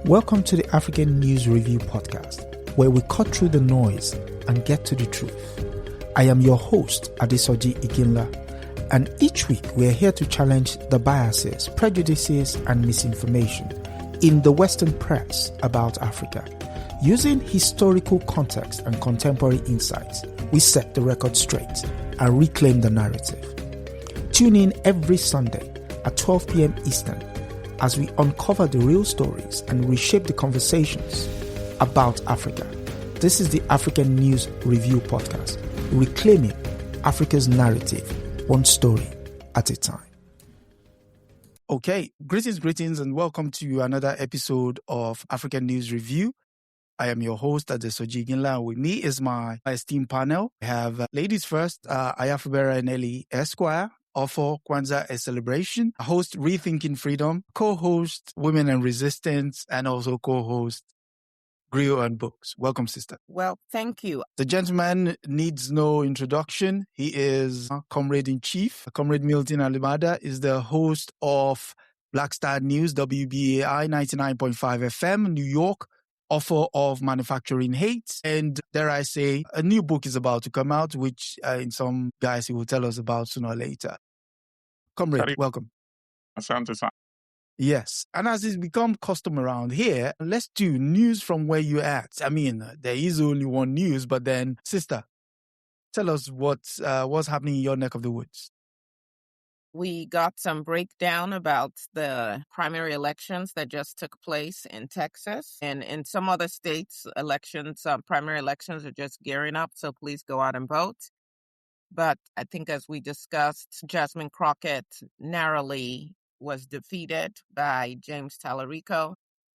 Welcome to the African News Review podcast, where we cut through the noise and get to the truth. I am your host, Adesoji Iginla, and each week we are here to challenge the biases, prejudices, and misinformation in the Western press about Africa. Using historical context and contemporary insights, we set the record straight and reclaim the narrative. Tune in every Sunday at 12 p.m. Eastern as we uncover the real stories and reshape the conversations about Africa. This is the African News Review podcast, reclaiming Africa's narrative, one story at a time. Okay, greetings, and welcome to another episode of African News Review. I am your host, Adesoji Iginla. With me is my esteemed panel. We have ladies first, Fubara Eneli Esquire, author Kwanzaa A Celebration, host Rethinking Freedom, co-host Women and Resistance, and also co-host Griot and Books. Welcome, sister. Well, thank you. The gentleman needs no introduction. He is Comrade-in-Chief. Comrade Milton Allimadi is the host of Black Star News, WBAI 99.5 FM, New York, author of Manufacturing Hate. And dare I say, a new book is about to come out, which in some guys he will tell us about sooner or later. Comrade, welcome. Asante. Yes. And as it's become custom around here, let's do news from where you're at. I mean, there is only one news, but then, sister, tell us what's happening in your neck of the woods. We got some breakdown about the primary elections that just took place in Texas. And in some other states, primary elections are just gearing up, so please go out and vote. But I think as we discussed, Jasmine Crockett narrowly was defeated by James Tallarico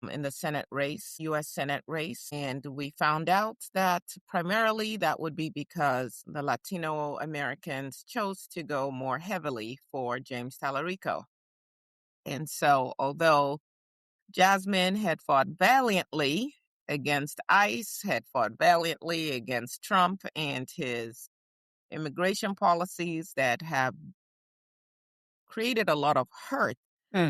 in the Senate race, U.S. Senate race. And we found out that primarily that would be because the Latino Americans chose to go more heavily for James Tallarico. And so although Jasmine had fought valiantly against ICE, had fought valiantly against Trump and his immigration policies that have created a lot of hurt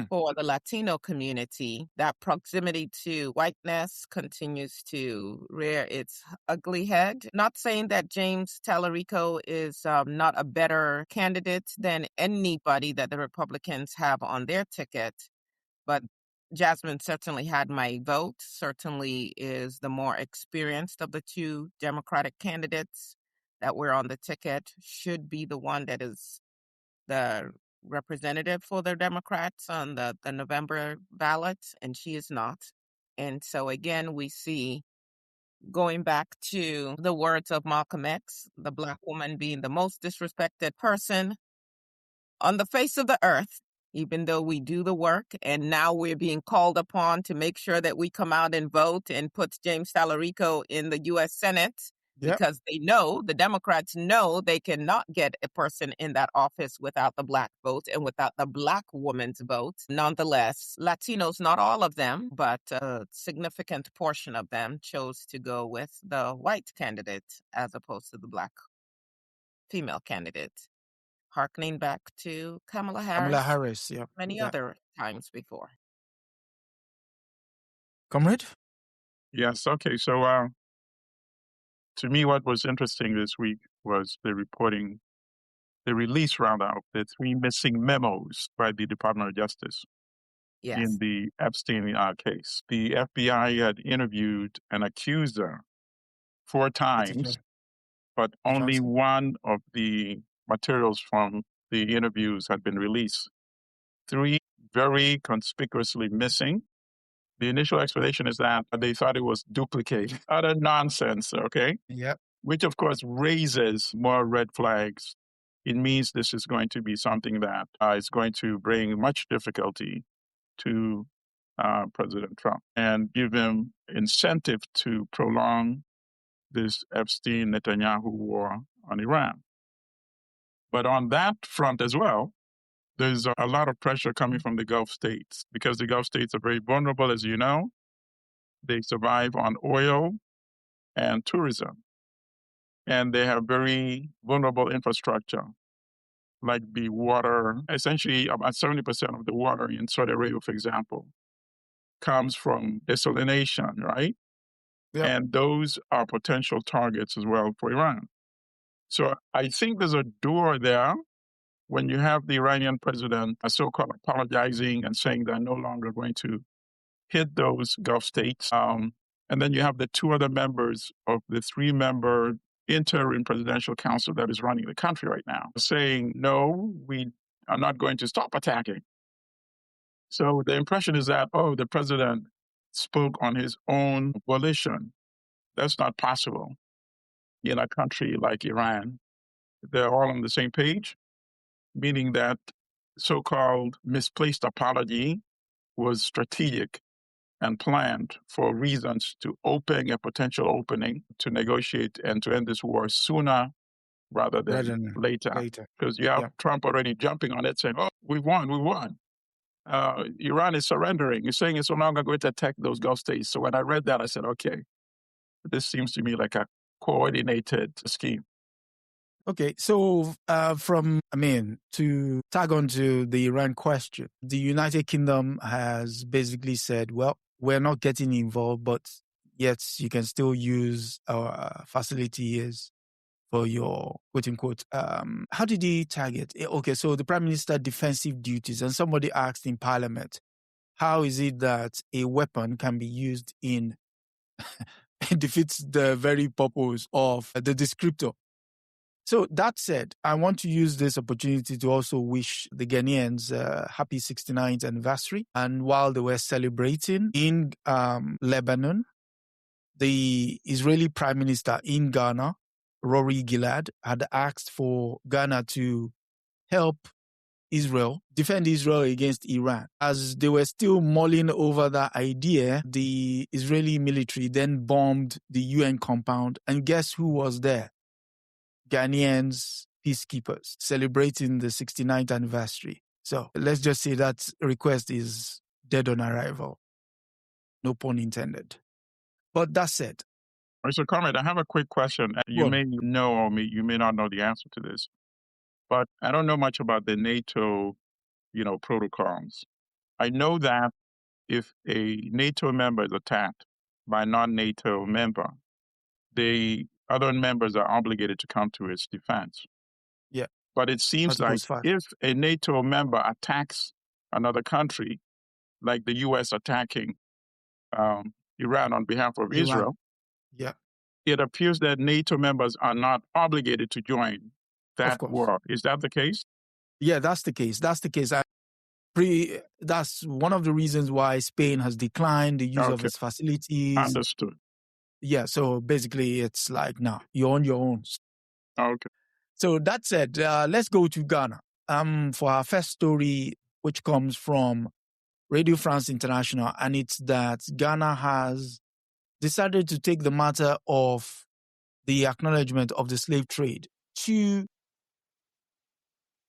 for the Latino community, that proximity to whiteness continues to rear its ugly head. Not saying that James Tallarico is not a better candidate than anybody that the Republicans have on their ticket, but Jasmine certainly had my vote, certainly is the more experienced of the two Democratic candidates that were on the ticket, should be the one that is the representative for the Democrats on the November ballot, and she is not. And so again, we see, going back to the words of Malcolm X, the Black woman being the most disrespected person on the face of the earth, even though we do the work, and now we're being called upon to make sure that we come out and vote and put James Tallarico in the U.S. Senate. Yep. Because they know, the Democrats know, they cannot get a person in that office without the Black vote and without the Black woman's vote. Nonetheless, Latinos, not all of them, but a significant portion of them chose to go with the white candidate as opposed to the Black female candidate. Harkening back to Kamala Harris, yeah. Many other times before. Comrade? Yes, okay. So, to me, what was interesting this week was the release rather, of the 3 missing memos by the Department of Justice in the Epstein case. The FBI had interviewed an accuser 4 times, but only one of the materials from the interviews had been released. 3 very conspicuously missing. The initial explanation is that they thought it was duplicate. Utter nonsense, okay? Yep. Which, of course, raises more red flags. It means this is going to be something that is going to bring much difficulty to President Trump and give him incentive to prolong this Epstein-Netanyahu war on Iran. But on that front as well, there's a lot of pressure coming from the Gulf states because the Gulf states are very vulnerable, as you know. They survive on oil and tourism. And they have very vulnerable infrastructure, like the water. Essentially, about 70% of the water in Saudi Arabia, for example, comes from desalination, right? Yep. And those are potential targets as well for Iran. So I think there's a door there when you have the Iranian president so-called apologizing and saying they're no longer going to hit those Gulf states. And then you have the two other members of the three-member interim presidential council that is running the country right now saying, no, we are not going to stop attacking. So the impression is that, oh, the president spoke on his own volition. That's not possible in a country like Iran. They're all on the same page, meaning that so-called misplaced apology was strategic and planned for reasons to open a potential opening to negotiate and to end this war sooner rather than later. Because you have Trump already jumping on it saying, oh, we won. Iran is surrendering. You're saying it's no longer going to attack those Gulf states. So when I read that, I said, okay, this seems to me like a coordinated scheme. Okay, so to tag on to the Iran question, the United Kingdom has basically said, well, we're not getting involved, but yet you can still use our facilities for your quote unquote, how did he tag it? Okay, so the Prime Minister defensive duties, and somebody asked in Parliament, how is it that a weapon can be used in it defeats the very purpose of the descriptor? So that said, I want to use this opportunity to also wish the Ghanaians happy 69th anniversary. And while they were celebrating in Lebanon, the Israeli Prime Minister in Ghana, Rory Gilad, had asked for Ghana to help Israel, defend Israel against Iran. As they were still mulling over that idea, the Israeli military then bombed the UN compound. And guess who was there? Ghanaians, peacekeepers, celebrating the 69th anniversary. So let's just say that request is dead on arrival. No pun intended. But that said. Mr. Comrade, I have a quick question. You may know or you may not know the answer to this, but I don't know much about the NATO, protocols. I know that if a NATO member is attacked by a non-NATO member, the other members are obligated to come to its defense. Yeah. But it seems like if a NATO member attacks another country, like the U.S. attacking Iran on behalf of Israel, it appears that NATO members are not obligated to join that war. Is that the case? Yeah, that's the case. That's one of the reasons why Spain has declined the use of its facilities. Understood. Yeah, so basically it's like, now you're on your own. Okay. So that said, let's go to Ghana for our first story, which comes from Radio France International, and it's that Ghana has decided to take the matter of the acknowledgement of the slave trade to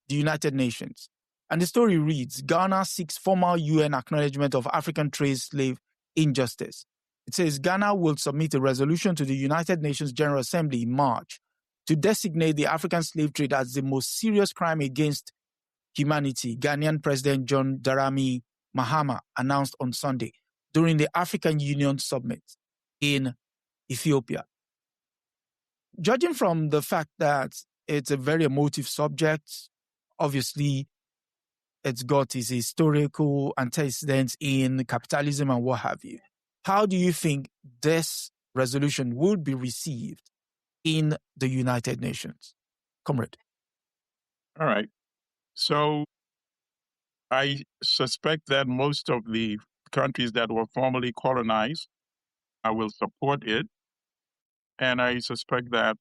the United Nations. And the story reads, Ghana seeks formal UN acknowledgement of African trade slave injustice. It says Ghana will submit a resolution to the United Nations General Assembly in March to designate the African slave trade as the most serious crime against humanity, Ghanaian President John Dramani Mahama announced on Sunday during the African Union Summit in Ethiopia. Judging from the fact that it's a very emotive subject, obviously it's got its historical antecedents in capitalism and what have you. How do you think this resolution would be received in the United Nations? Comrade. All right. So I suspect that most of the countries that were formerly colonized will support it. And I suspect that,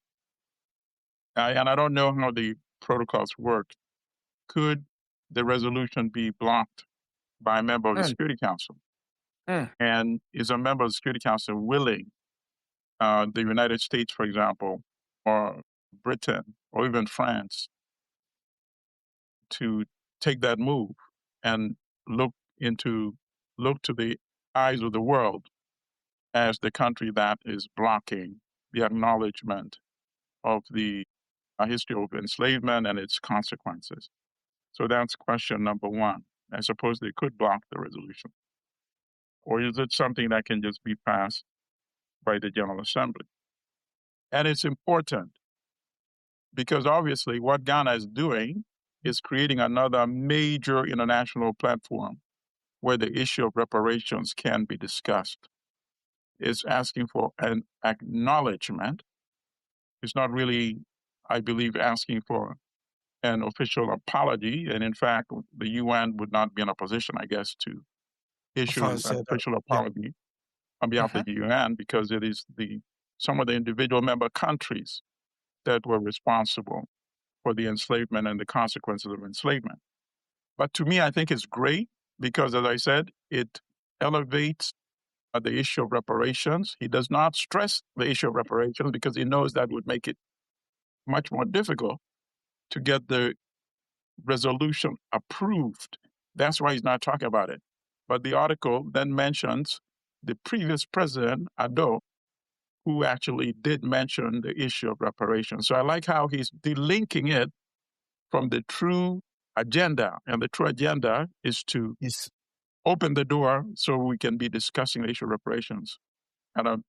and I don't know how the protocols work, could the resolution be blocked by a member of the Security Council? And is a member of the Security Council willing, the United States, for example, or Britain, or even France, to take that move and look to the eyes of the world as the country that is blocking the acknowledgement of the history of enslavement and its consequences? So that's question number one. I suppose they could block the resolution. or is it something that can just be passed by the General Assembly? And it's important because obviously what Ghana is doing is creating another major international platform where the issue of reparations can be discussed. It's asking for an acknowledgement. It's not really, I believe, asking for an official apology. And in fact, the UN would not be in a position, I guess, to issue an official apology on behalf of the UN because it is some of the individual member countries that were responsible for the enslavement and the consequences of enslavement. But to me, I think it's great because, as I said, it elevates the issue of reparations. He does not stress the issue of reparations because he knows that would make it much more difficult to get the resolution approved. That's why he's not talking about it. But the article then mentions the previous president, Ado, who actually did mention the issue of reparations. So I like how he's delinking it from the true agenda. And the true agenda is to open the door so we can be discussing the issue of reparations at a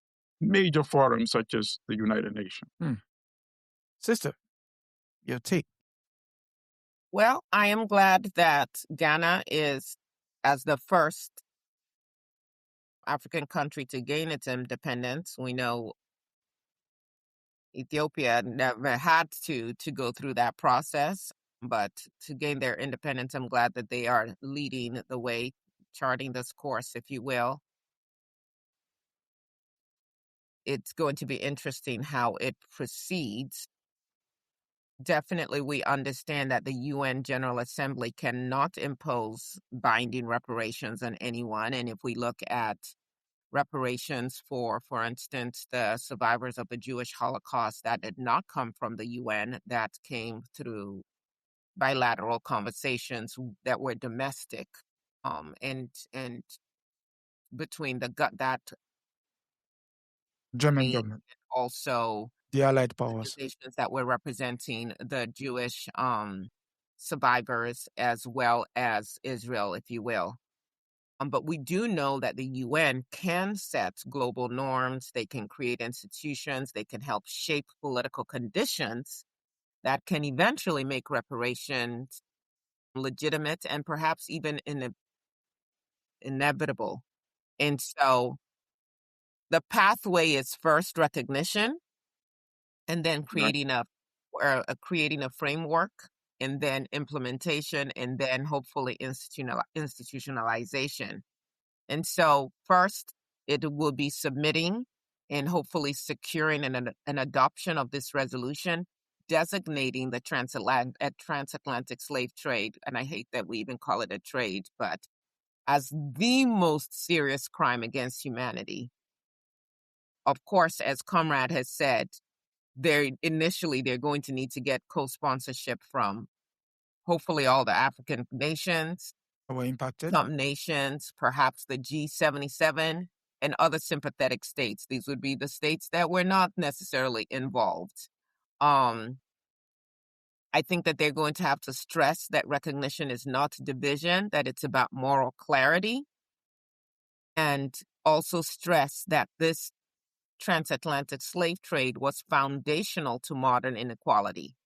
major forum such as the United Nations. Sister, your take. Well, I am glad that Ghana is, as the first African country to gain its independence. We know Ethiopia never had to go through that process, but to gain their independence, I'm glad that they are leading the way, charting this course, if you will. It's going to be interesting how it proceeds. Definitely, we understand that the UN General Assembly cannot impose binding reparations on anyone. And if we look at reparations for instance, the survivors of the Jewish Holocaust, that did not come from the UN, that came through bilateral conversations that were domestic, and between that German government, also the Allied powers, organizations that were representing the Jewish survivors as well as Israel, if you will. But we do know that the UN can set global norms. They can create institutions. They can help shape political conditions that can eventually make reparations legitimate and perhaps even inevitable. And so the pathway is first recognition, and then creating a framework, and then implementation, and then hopefully institutionalization. And so first, it will be submitting and hopefully securing an adoption of this resolution, designating the transatlantic slave trade, and I hate that we even call it a trade, but as the most serious crime against humanity. Of course, as Comrade has said, they're going to need to get co-sponsorship from hopefully all the African nations, some nations, perhaps the G77 and other sympathetic states. These would be the states that were not necessarily involved. I think that they're going to have to stress that recognition is not division, that it's about moral clarity, and also stress that this transatlantic slave trade was foundational to modern inequality.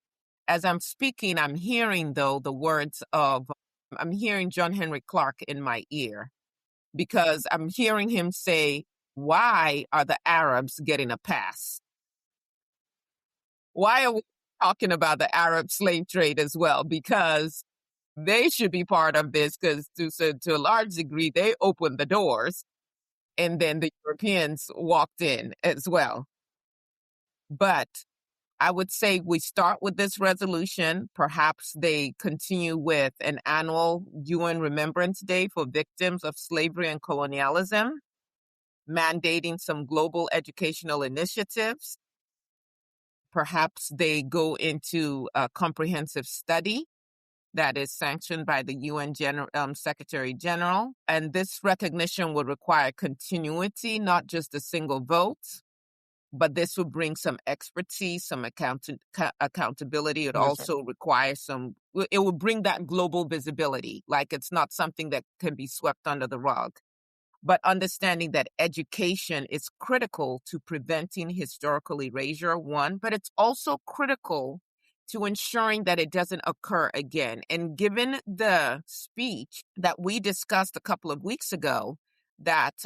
As I'm speaking, I'm hearing, though, I'm hearing John Henry Clark in my ear, because I'm hearing him say, why are the Arabs getting a pass? Why are we talking about the Arab slave trade as well? Because they should be part of this, because to a large degree, they opened the doors. And then the Europeans walked in as well. But I would say we start with this resolution. Perhaps they continue with an annual UN Remembrance Day for victims of slavery and colonialism, mandating some global educational initiatives. Perhaps they go into a comprehensive study that is sanctioned by the UN Secretary General. And this recognition would require continuity, not just a single vote, but this would bring some expertise, some accountability. It also requires it would bring that global visibility, like it's not something that can be swept under the rug. but understanding that education is critical to preventing historical erasure, one, but it's also critical to ensuring that it doesn't occur again. And given the speech that we discussed a couple of weeks ago, that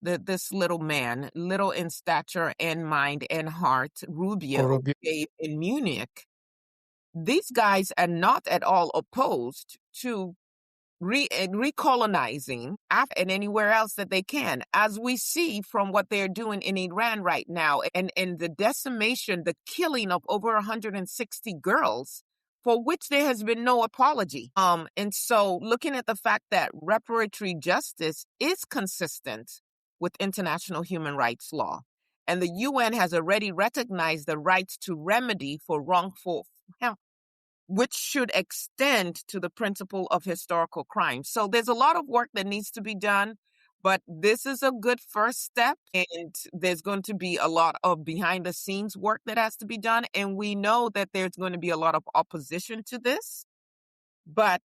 this little man, little in stature and mind and heart, Rubio gave in Munich, these guys are not at all opposed to recolonizing Africa and anywhere else that they can, as we see from what they're doing in Iran right now, and the decimation, the killing of over 160 girls, for which there has been no apology. And so looking at the fact that reparatory justice is consistent with international human rights law, and the UN has already recognized the right to remedy for wrongful, which should extend to the principle of historical crime. So there's a lot of work that needs to be done, but this is a good first step, and there's going to be a lot of behind the scenes work that has to be done. And we know that there's going to be a lot of opposition to this, but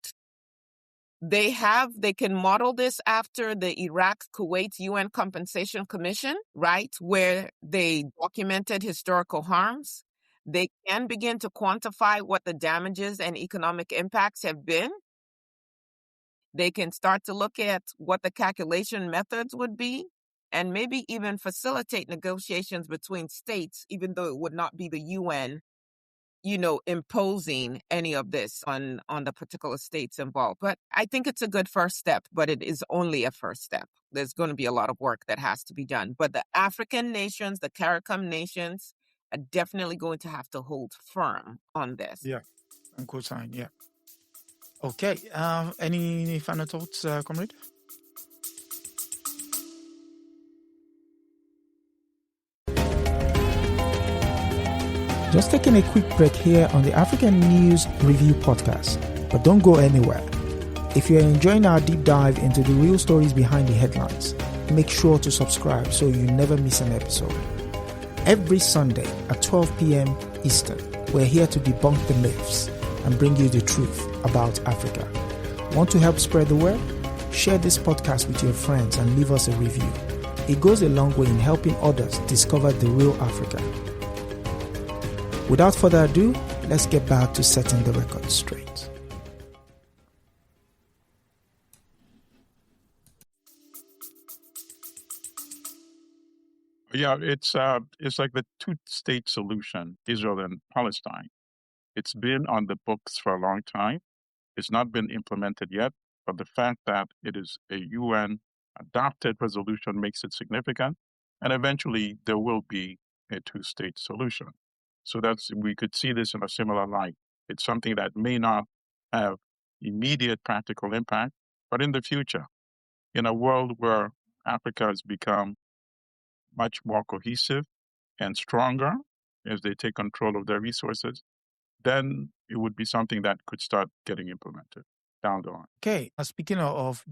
they can model this after the Iraq-Kuwait UN Compensation Commission, right, where they documented historical harms. They can begin to quantify what the damages and economic impacts have been. They can start to look at what the calculation methods would be, and maybe even facilitate negotiations between states, even though it would not be the UN, imposing any of this on the particular states involved. But I think it's a good first step, but it is only a first step. There's going to be a lot of work that has to be done. But the African nations, the CARICOM nations, are definitely going to have to hold firm on this. Yeah, and co-sign, yeah. Okay, any final thoughts, comrade? Just taking a quick break here on the African News Review podcast, but don't go anywhere. If you're enjoying our deep dive into the real stories behind the headlines, make sure to subscribe so you never miss an episode. Every Sunday at 12 p.m. Eastern, we're here to debunk the myths and bring you the truth about Africa. Want to help spread the word? Share this podcast with your friends and leave us a review. It goes a long way in helping others discover the real Africa. Without further ado, let's get back to setting the record straight. Yeah, it's like the two-state solution, Israel and Palestine. It's been on the books for a long time. It's not been implemented yet, but the fact that it is a UN-adopted resolution makes it significant, and eventually there will be a two-state solution. So we could see this in a similar light. It's something that may not have immediate practical impact, but in the future, in a world where Africa has become much more cohesive and stronger as they take control of their resources, then it would be something that could start getting implemented down the line. Okay, speaking of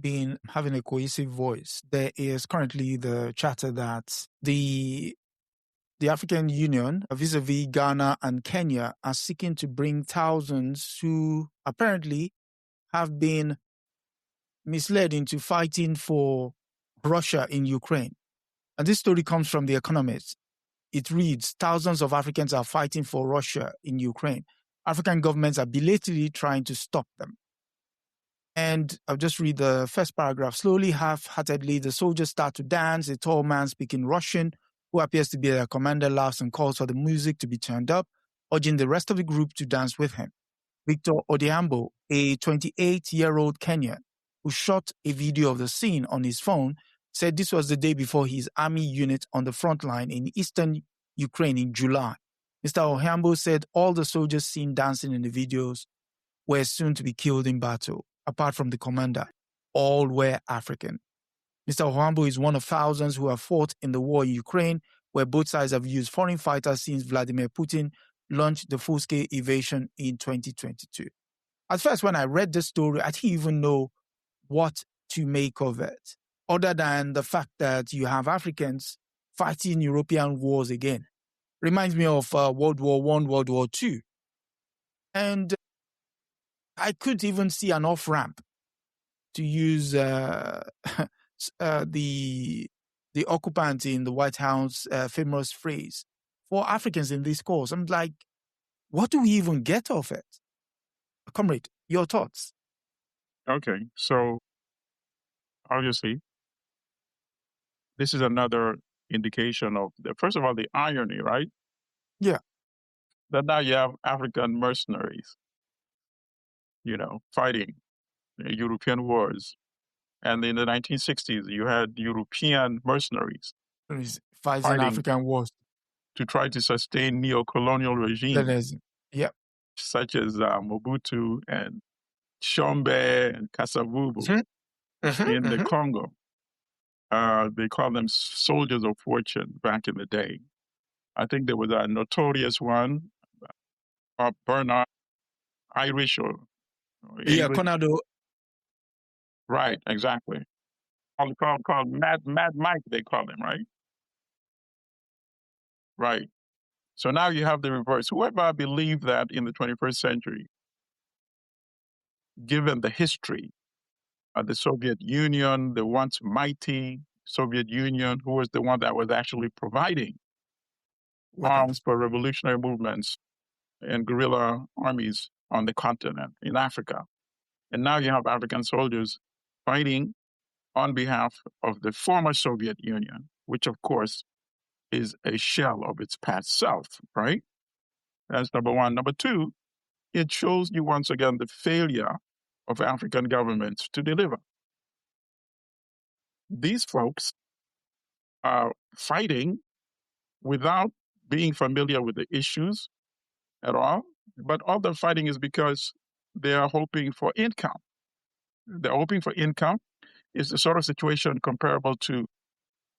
having a cohesive voice, there is currently the chatter that the African Union, vis-a-vis Ghana and Kenya, are seeking to bring thousands who apparently have been misled into fighting for Russia in Ukraine. And this story comes from The Economist. It reads, thousands of Africans are fighting for Russia in Ukraine. African governments are belatedly trying to stop them. And I'll just read the first paragraph. Slowly, half-heartedly, the soldiers start to dance. A tall man speaking Russian, who appears to be their commander, laughs and calls for the music to be turned up, urging the rest of the group to dance with him. Victor Odhiambo, a 28-year-old Kenyan, who shot a video of the scene on his phone, said this was the day before his army unit on the front line in eastern Ukraine in July. Mr. Odhiambo said all the soldiers seen dancing in the videos were soon to be killed in battle, apart from the commander. All were African. Mr. Odhiambo is one of thousands who have fought in the war in Ukraine, where both sides have used foreign fighters since Vladimir Putin launched the full-scale invasion in 2022. At first, when I read this story, I didn't even know what to make of it, other than the fact that you have Africans fighting European wars again. Reminds me of World War I, World War II. And I could even see an off-ramp, to use the occupant in the White House famous phrase, for Africans in this cause. I'm like, what do we even get of it? Comrade, your thoughts? Okay, so obviously, this is another indication of, first of all, the irony, right? Yeah. That now you have African mercenaries, fighting European wars. And in the 1960s, you had European mercenaries fighting African wars to try to sustain neo-colonial regimes, such as Mobutu and Shombe and Kasavubu in the Congo. They call them soldiers of fortune back in the day. I think there was a notorious one, Bernard, Irish or English. Conado. Right, exactly. Called Mad Mike, they call him, right? Right. So now you have the reverse. Whoever believed that in the 21st century, given the history of the Soviet Union, the once mighty Soviet Union, who was the one that was actually providing arms for revolutionary movements and guerrilla armies on the continent in Africa. And now you have African soldiers fighting on behalf of the former Soviet Union, which of course is a shell of its past self, right? That's number one. Number two, it shows you once again the failure of African governments to deliver. These folks are fighting without being familiar with the issues at all, but all the fighting is because they are hoping for income. They're hoping for income. Is the sort of situation comparable to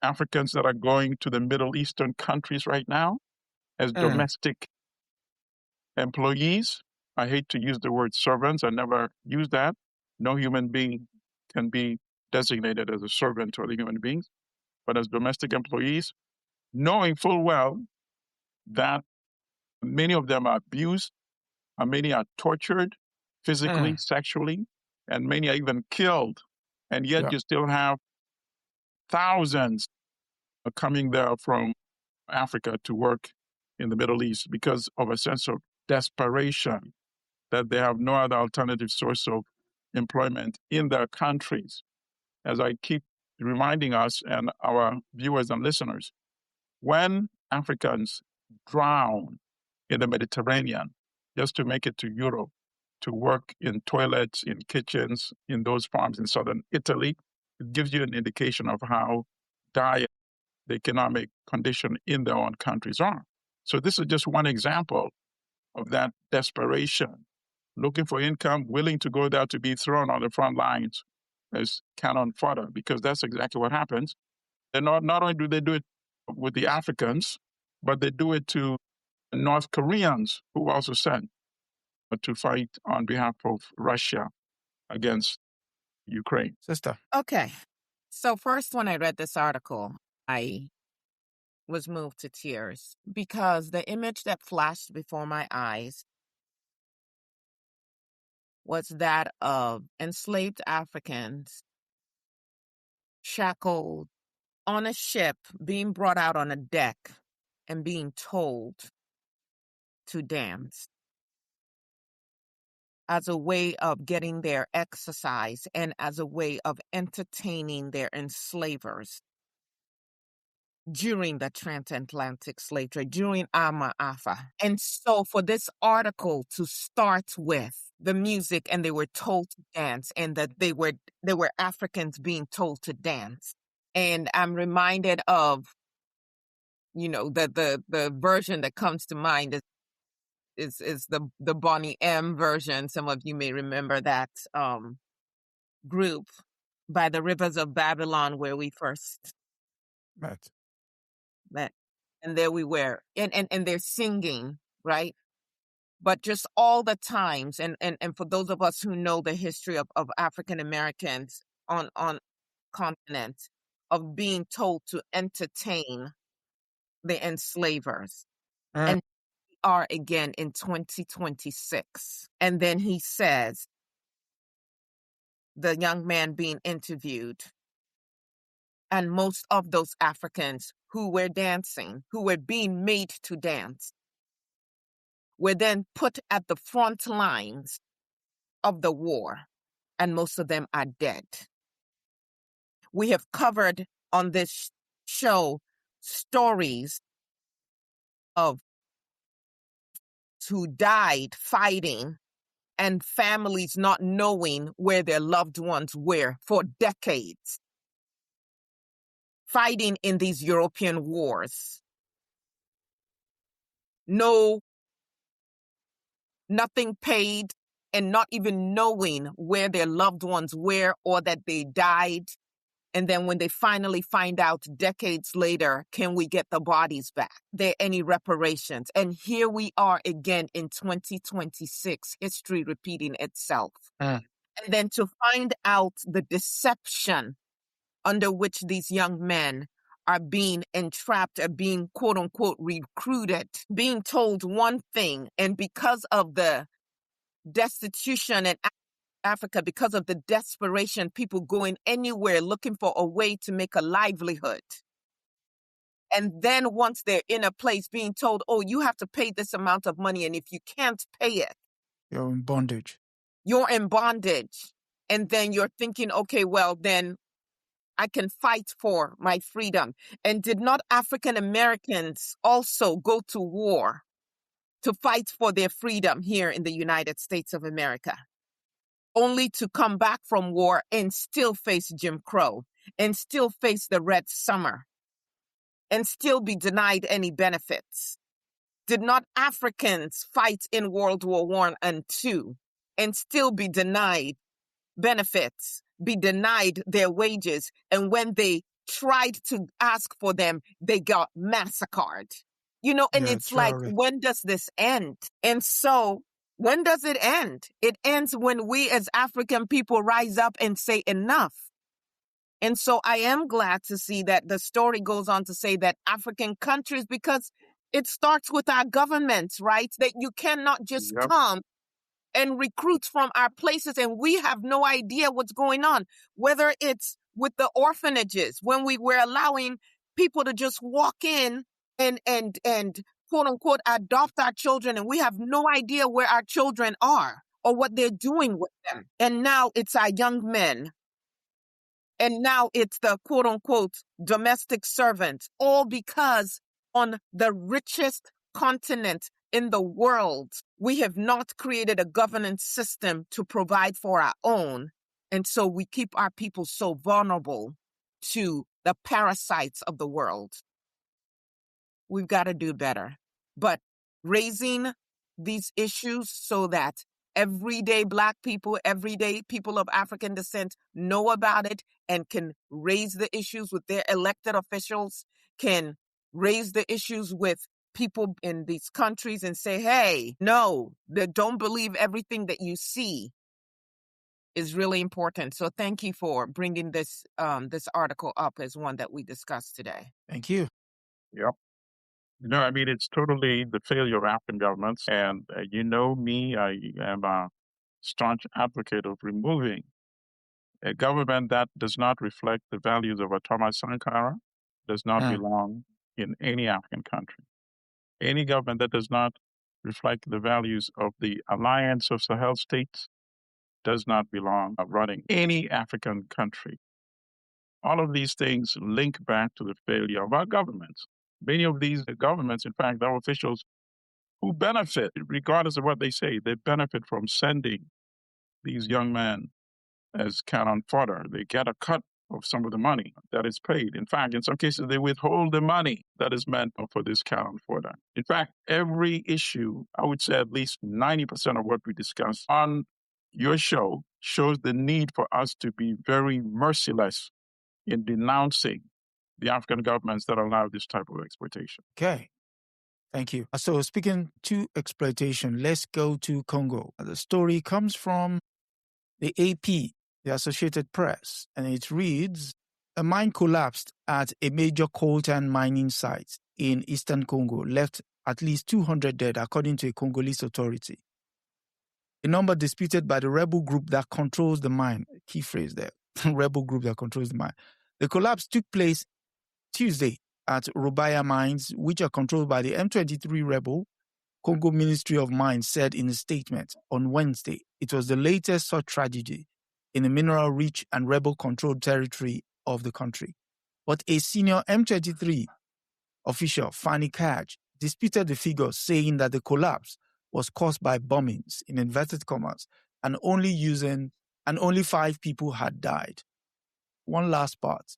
Africans that are going to the Middle Eastern countries right now as domestic employees. I hate to use the word servants. I never use that. No human being can be designated as a servant to other human beings, but as domestic employees, knowing full well that many of them are abused, and many are tortured physically, sexually, and many are even killed. And yet you still have thousands coming there from Africa to work in the Middle East because of a sense of desperation that they have no other alternative source of employment in their countries. As I keep reminding us and our viewers and listeners, when Africans drown in the Mediterranean just to make it to Europe, to work in toilets, in kitchens, in those farms in southern Italy, it gives you an indication of how dire the economic condition in their own countries are. So this is just one example of that desperation, looking for income, willing to go there to be thrown on the front lines as cannon fodder, because that's exactly what happens. And not only do they do it with the Africans, but they do it to North Koreans who also sent to fight on behalf of Russia against Ukraine. Sister. Okay. So first, when I read this article, I was moved to tears because the image that flashed before my eyes was that of enslaved Africans shackled on a ship, being brought out on a deck and being told to dance as a way of getting their exercise and as a way of entertaining their enslavers during the transatlantic slave trade, during Ama Afa. And so for this article to start with the music and they were told to dance, and that they were Africans being told to dance. And I'm reminded of, the version that comes to mind is the Bonnie M version. Some of you may remember that group, By the Rivers of Babylon, where we first met. And there we were. And they're singing, right? But just all the times, and for those of us who know the history of African Americans on continent, of being told to entertain the enslavers. And we are again in 2026. And then he says, the young man being interviewed, And most of those Africans who were dancing, who were being made to dance, were then put at the front lines of the war, and most of them are dead. We have covered on this show stories of who died fighting and families not knowing where their loved ones were for decades, fighting in these European wars. Nothing paid, and not even knowing where their loved ones were or that they died. And then when they finally find out decades later, can we get the bodies back? There any reparations? And here we are again in 2026, history repeating itself. And then to find out the deception under which these young men are being entrapped, are being quote unquote recruited, being told one thing, and because of the destitution in Africa, because of the desperation, people going anywhere looking for a way to make a livelihood. And then once they're in a place being told, oh, you have to pay this amount of money, and if you can't pay it, you're in bondage. You're in bondage. And then you're thinking, okay, well, then I can fight for my freedom. And did not African Americans also go to war to fight for their freedom here in the United States of America, only to come back from war and still face Jim Crow, and still face the Red Summer, and still be denied any benefits? Did not Africans fight in World War I and II and still be denied benefits, be denied their wages, and when they tried to ask for them, they got massacred? And it's like, when does this end? And so, when does it end? It ends when we as African people rise up and say enough. And so I am glad to see that the story goes on to say that African countries, because it starts with our governments, right? That you cannot just come and recruit from our places and we have no idea what's going on. Whether it's with the orphanages, when we were allowing people to just walk in and quote unquote adopt our children, and we have no idea where our children are or what they're doing with them. And now it's our young men. And now it's the quote unquote domestic servants, all because on the richest continent in the world, we have not created a governance system to provide for our own. And so we keep our people so vulnerable to the parasites of the world. We've got to do better. But raising these issues so that everyday Black people, everyday people of African descent know about it and can raise the issues with their elected officials, can raise the issues with people in these countries and say, hey, no, don't believe everything that you see, is really important. So thank you for bringing this article up as one that we discussed today. Thank you. Yep. It's totally the failure of African governments. And me, I am a staunch advocate of removing a government that does not reflect the values of Thomas Sankara, does not belong in any African country. Any government that does not reflect the values of the Alliance of Sahel States does not belong running any African country. All of these things link back to the failure of our governments. Many of these governments, in fact, our officials who benefit, regardless of what they say, they benefit from sending these young men as cannon fodder. They get a cut of some of the money that is paid. In fact, in some cases, they withhold the money that is meant for this cannon fodder. In fact, every issue, I would say at least 90% of what we discuss on your show shows the need for us to be very merciless in denouncing the African governments that allow this type of exploitation. Okay. Thank you. So speaking to exploitation, let's go to Congo. The story comes from the AP, the Associated Press, and it reads, a mine collapsed at a major coltan mining site in eastern Congo, left at least 200 dead, according to a Congolese authority. A number disputed by the rebel group that controls the mine. Key phrase there. Rebel group that controls the mine. The collapse took place Tuesday at Rubaya mines, which are controlled by the M23 rebel. Congo Ministry of Mines said in a statement on Wednesday it was the latest such tragedy in the mineral-rich and rebel-controlled territory of the country. But a senior M23 official, Fanny Kaj, disputed the figures, saying that the collapse was caused by bombings, in inverted commas, and only 5 people had died. One last part.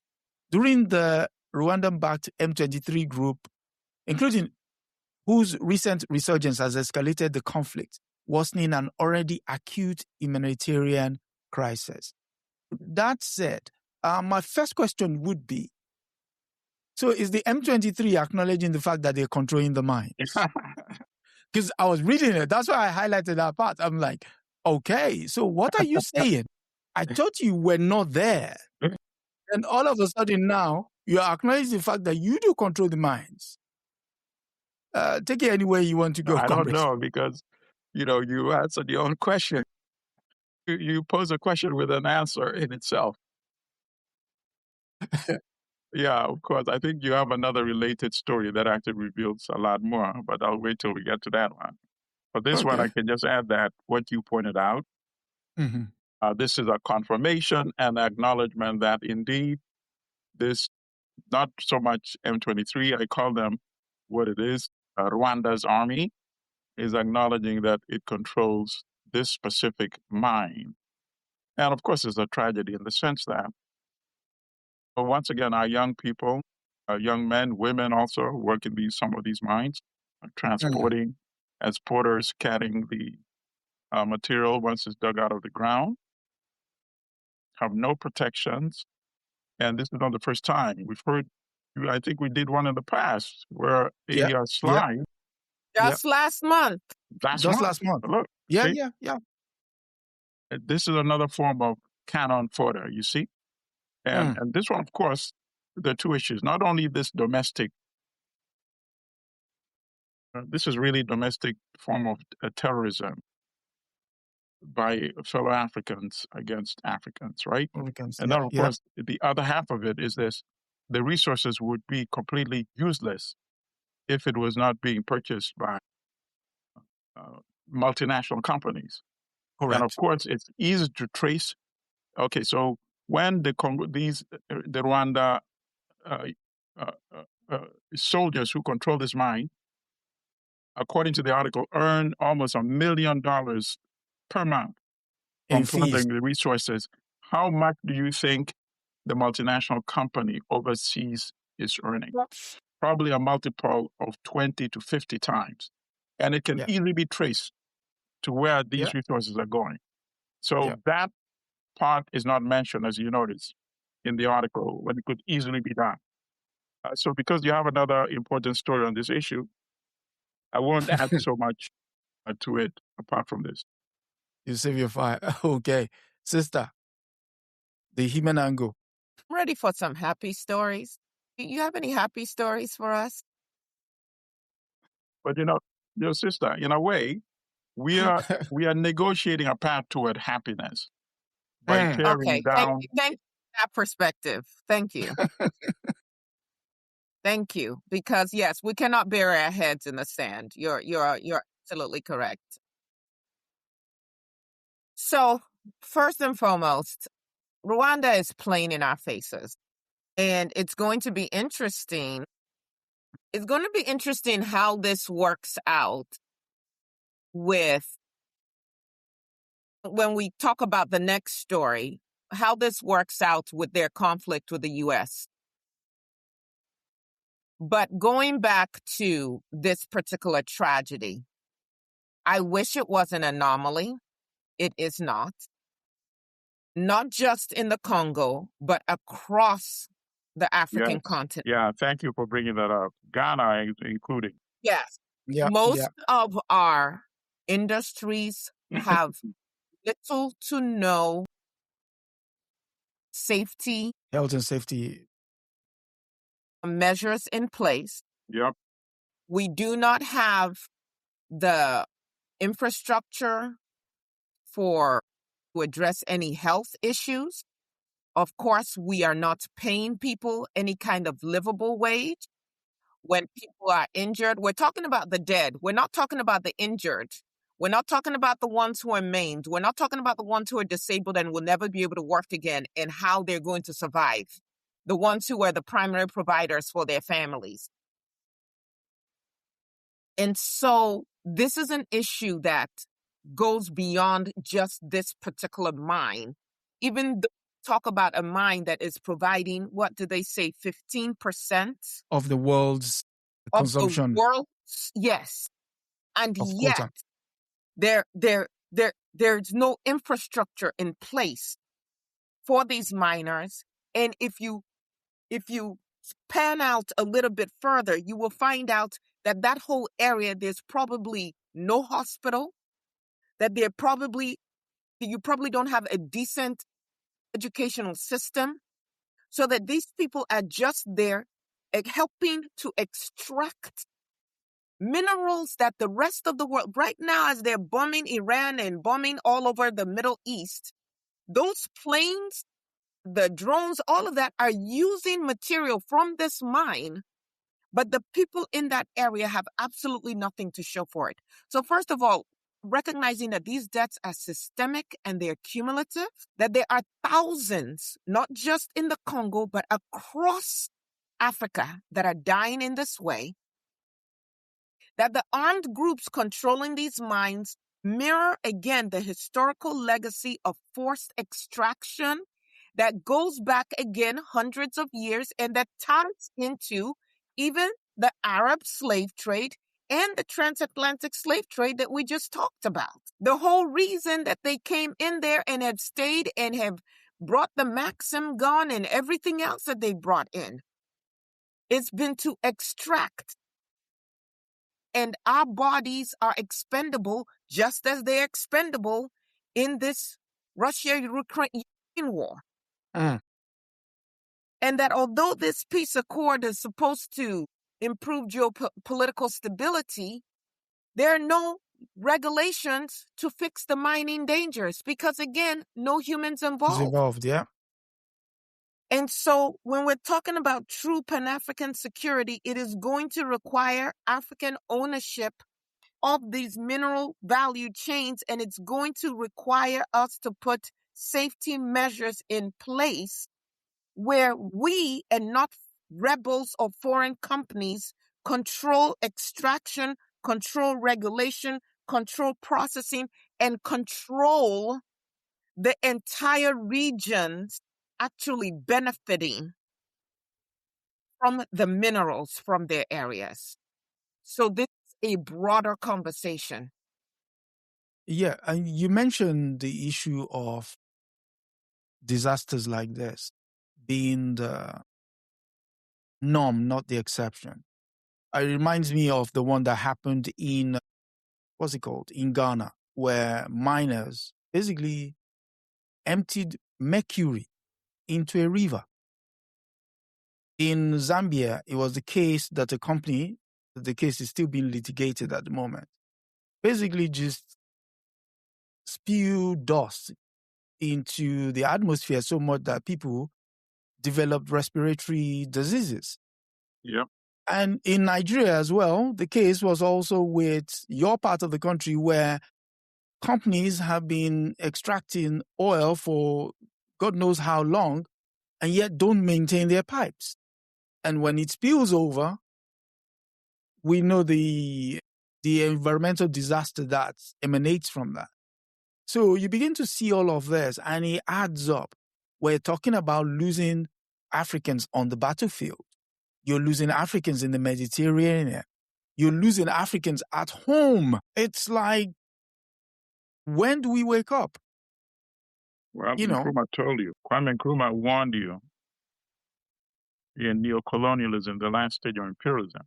During the Rwandan-backed M23 group, including whose recent resurgence has escalated the conflict, worsening an already acute humanitarian crisis. That said, my first question would be, so is the M23 acknowledging the fact that they're controlling the mines? Because I was reading it. That's why I highlighted that part. I'm like, okay, so what are you saying? I thought you were not there. And all of a sudden now, you're acknowledging the fact that you do control the mines. Take it anywhere you want to go. I don't Comrade. know, because, you answered your own question. You pose a question with an answer in itself. Yeah, of course. I think you have another related story that actually reveals a lot more, but I'll wait till we get to that one. For this one, I can just add that what you pointed out, this is a confirmation and acknowledgement that indeed this, not so much M23, I call them what it is, Rwanda's army, is acknowledging that it controls this specific mine. And of course, it's a tragedy in the sense that, once again, our young people, young men, women also work in some of these mines, transporting as porters, carrying the material once it's dug out of the ground, have no protections. And this is not the first time. We've heard, I think we did one in the past where a slide. Just last month. Last month. Look. Yeah. This is another form of cannon fodder, you see? And this one, of course, there are two issues. Not only this domestic, this is really domestic form of terrorism by fellow Africans against Africans, right? And then, of course, the other half of it is this: the resources would be completely useless if it was not being purchased by multinational companies. Correct. And of course, it's easy to trace. Okay, so when the Rwanda soldiers who control this mine, according to the article, earn almost $1 million per month from plundering the resources, how much do you think the multinational company overseas is earning? Probably a multiple of 20 to 50 times. And it can easily be traced to where these resources are going. So that part is not mentioned, as you notice, in the article, when it could easily be done. So because you have another important story on this issue, I won't add so much to it apart from this. You save your fire. Okay. Sister, the human angle. I'm ready for some happy stories. Do you have any happy stories for us? But your sister, in a way, we are negotiating a path toward happiness by tearing down. Thank you for that perspective. Thank you. Thank you. Because yes, we cannot bury our heads in the sand. You're absolutely correct. So first and foremost, Rwanda is playing in our faces, and it's going to be interesting. It's going to be interesting how this works out when we talk about the next story, how this works out with their conflict with the U.S. But going back to this particular tragedy, I wish it was an anomaly. It is not. Not just in the Congo, but across the African continent. Yeah, thank you for bringing that up. Ghana including. Yes. Most of our industries have little to no safety. Health and safety measures in place. Yep. We do not have the infrastructure to address any health issues. Of course, we are not paying people any kind of livable wage. When people are injured, we're talking about the dead. We're not talking about the injured. We're not talking about the ones who are maimed. We're not talking about the ones who are disabled and will never be able to work again and how they're going to survive. The ones who are the primary providers for their families. And so this is an issue that goes beyond just this particular mine. Even though we talk about a mine that is providing, what do they say, 15% of the world's of consumption. the world's, yes. And of yet quota. there's no infrastructure in place for these miners. And if you pan out a little bit further, you will find out that that whole area, there's probably no hospital, that you probably don't have a decent educational system, so that these people are just there helping to extract minerals that the rest of the world, right now, as they're bombing Iran and bombing all over the Middle East, those planes, the drones, all of that are using material from this mine, but the people in that area have absolutely nothing to show for it. So first of all, recognizing that these debts are systemic and they're cumulative, that there are thousands, not just in the Congo, but across Africa that are dying in this way, that the armed groups controlling these mines mirror again the historical legacy of forced extraction that goes back again hundreds of years and that ties into even the Arab slave trade and the transatlantic slave trade that we just talked about. The whole reason that they came in there and have stayed and have brought the Maxim gun and everything else that they brought in, it's been to extract. And our bodies are expendable just as they're expendable in this Russia-Ukraine war. And that although this peace accord is supposed to improve geopolitical stability, there are no regulations to fix the mining dangers because, again, no humans involved. Yeah. And so when we're talking about true Pan-African security, it is going to require African ownership of these mineral value chains, and it's going to require us to put safety measures in place where we and not rebels or foreign companies control extraction, control regulation, control processing, and control the entire regions actually benefiting from the minerals from their areas. So this is a broader conversation. Yeah, and you mentioned the issue of disasters like this being the norm, not the exception. It reminds me of the one that happened in, in Ghana, where miners basically emptied mercury into a river. In Zambia, it was the case that a company, the case is still being litigated at the moment, basically just spewed dust into the atmosphere so much that people developed respiratory diseases. Yep. And in Nigeria as well, the case was also with your part of the country where companies have been extracting oil for God knows how long and yet don't maintain their pipes. And when it spills over, we know the environmental disaster that emanates from that. So you begin to see all of this and it adds up. We're talking about losing Africans on the battlefield. You're losing Africans in the Mediterranean. You're losing Africans at home. It's like, when do we wake up? Well, Nkrumah told you. Kwame Nkrumah warned you in neocolonialism, the last stage of imperialism.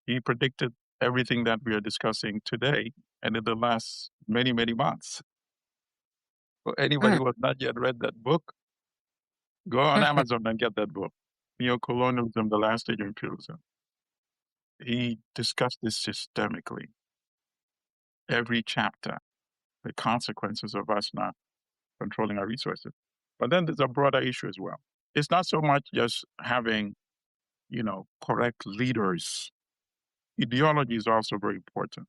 He predicted everything that we are discussing today and in the last many, many months. For anybody who has not yet read that book, go on Amazon and get that book. Neocolonialism, the last stage of imperialism. He discussed this systemically. Every chapter, the consequences of us not controlling our resources. But then there's a broader issue as well. It's not so much just having, correct leaders. Ideology is also very important.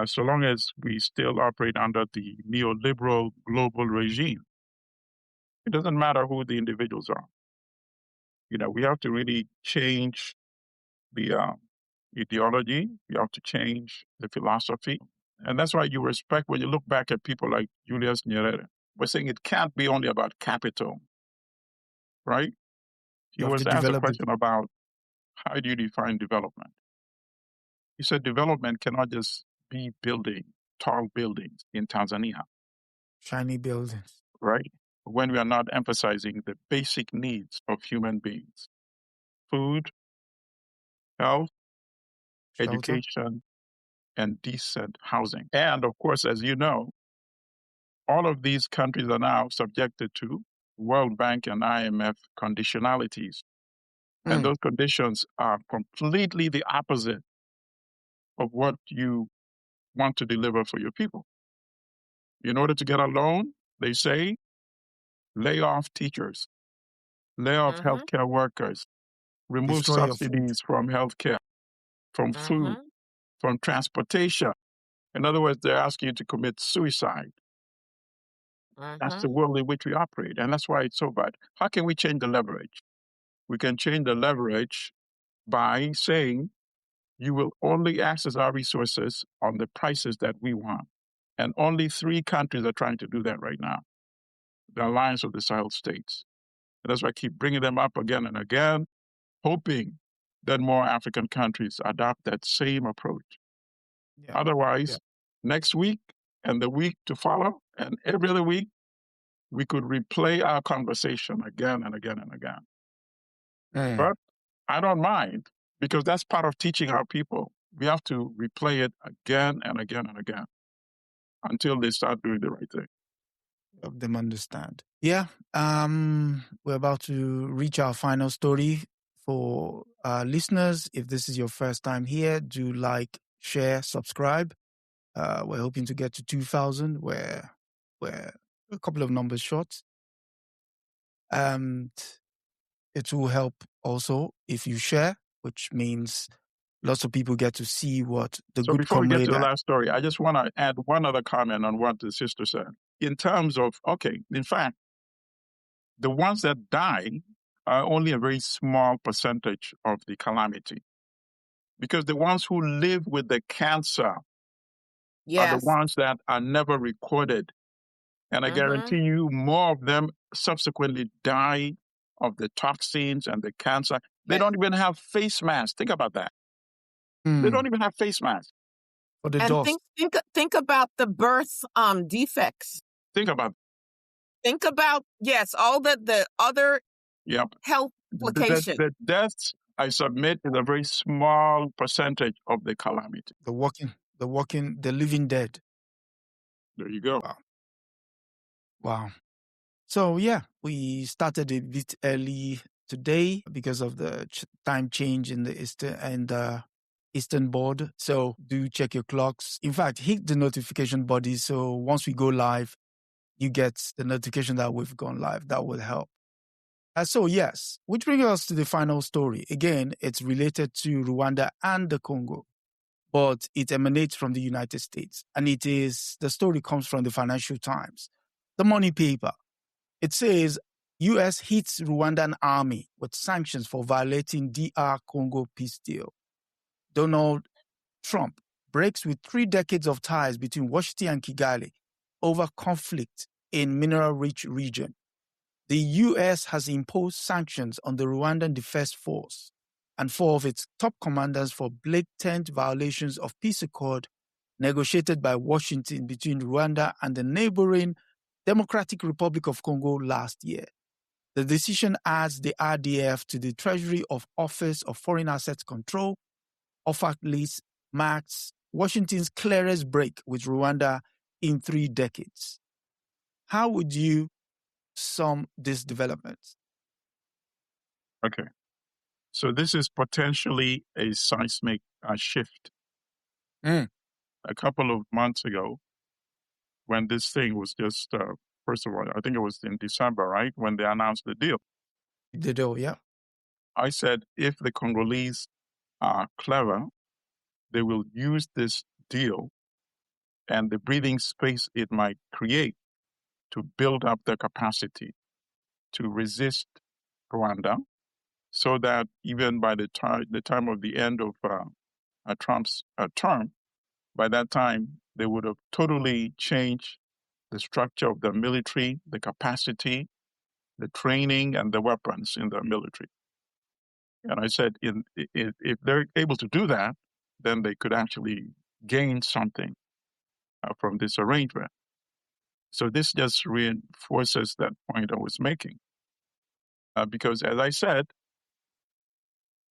So long as we still operate under the neoliberal global regime, it doesn't matter who the individuals are. We have to really change the ideology. We have to change the philosophy. And that's why you respect when you look back at people like Julius Nyerere. We're saying it can't be only about capital, right? He was asked a question about how do you define development? He said development cannot just be building tall buildings in Tanzania. Shiny buildings. Right? When we are not emphasizing the basic needs of human beings. Food, health, Shelter. education, and decent housing. And of course, as you know, all of these countries are now subjected to World Bank and IMF conditionalities. And those conditions are completely the opposite of what you want to deliver for your people. In order to get a loan, they say, lay off teachers, lay off healthcare workers, remove Destroy subsidies from healthcare, from food, from transportation. In other words, they're asking you to commit suicide. That's the world in which we operate. And that's why it's so bad. How can we change the leverage? We can change the leverage by saying you will only access our resources on the prices that we want. And only 3 countries are trying to do that right now. The Alliance of the Sahel States. And that's why I keep bringing them up again and again, hoping that more African countries adopt that same approach. Yeah. Otherwise, next week and the week to follow and every other week, we could replay our conversation again and again and again. But I don't mind because that's part of teaching our people. We have to replay it again and again and again until they start doing the right thing. Help them understand. Yeah. We're about to reach our final story. For our listeners, if this is your first time here, do like, share, subscribe. We're hoping to get to 2,000. We're a couple of numbers short. And it will help also if you share, which means lots of people get to see what the good before we get to the comrade... last story, I just want to add one other comment on what the sister said. In terms of, in fact, the ones that die are only a very small percentage of the calamity. Because the ones who live with the cancer are the ones that are never recorded. And I guarantee you more of them subsequently die of the toxins and the cancer. They don't even have face masks. Think about that. They don't even have face masks. For the and dust. think about the birth defects. Think about all the other health implications. The deaths, I submit, is a very small percentage of the calamity. The living dead. There you go. Wow. So we started a bit early today because of the time change in the Eastern board. So do check your clocks. In fact, hit the notification button. So once we go live, you get the notification that we've gone live. That will help. Which brings us to the final story. Again, it's related to Rwanda and the Congo, but it emanates from the United States. And the story comes from the Financial Times, the money paper. It says, U.S. hits Rwandan army with sanctions for violating DR Congo peace deal. Donald Trump breaks with 3 decades of ties between Washington and Kigali over conflict in mineral-rich region. The U.S. has imposed sanctions on the Rwandan Defense Force and 4 of its top commanders for blatant violations of peace accord negotiated by Washington between Rwanda and the neighboring Democratic Republic of Congo last year. The decision adds the RDF to the Treasury of Office of Foreign Assets Control. OFAC list marks Washington's clearest break with Rwanda in 3 decades. How would you sum this development? Okay. So this is potentially a seismic shift. A couple of months ago, when this thing was just first of all, I think it was in December, right, when they announced the deal. The deal, yeah. I said, if the Congolese are clever, they will use this deal and the breathing space it might create to build up their capacity to resist Rwanda, so that even by the time of the end of Trump's term, by that time, they would have totally changed the structure of the military, the capacity, the training, and the weapons in the military. And I said, if they're able to do that, then they could actually gain something from this arrangement. So this just reinforces that point I was making. Because as I said,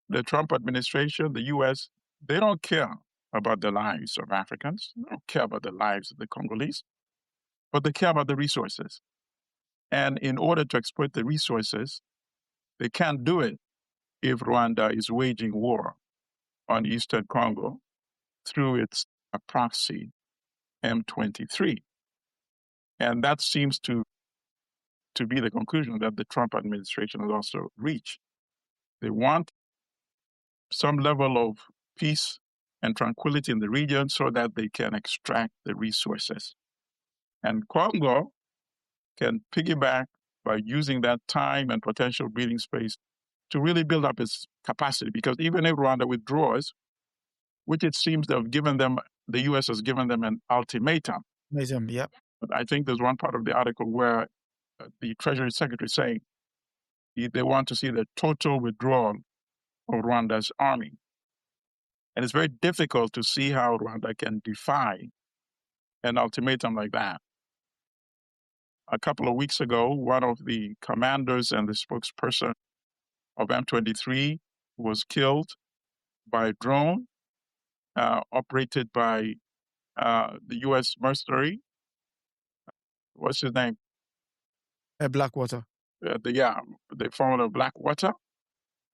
the Trump administration, the U.S., they don't care about the lives of Africans. They don't care about the lives of the Congolese, but they care about the resources. And in order to exploit the resources, they can't do it if Rwanda is waging war on Eastern Congo through its proxy M23. And that seems to be the conclusion that the Trump administration has also reached. They want some level of peace and tranquility in the region so that they can extract the resources. And Congo can piggyback by using that time and potential breathing space to really build up its capacity. Because even if Rwanda withdraws, which it seems to have given them, the U.S. has given them an ultimatum. Yeah. But I think there's one part of the article where the Treasury Secretary is saying they want to see the total withdrawal of Rwanda's army. And it's very difficult to see how Rwanda can defy an ultimatum like that. A couple of weeks ago, one of the commanders and the spokesperson of M23 was killed by a drone operated by the U.S. mercenary. What's his name? Blackwater. The former of Blackwater.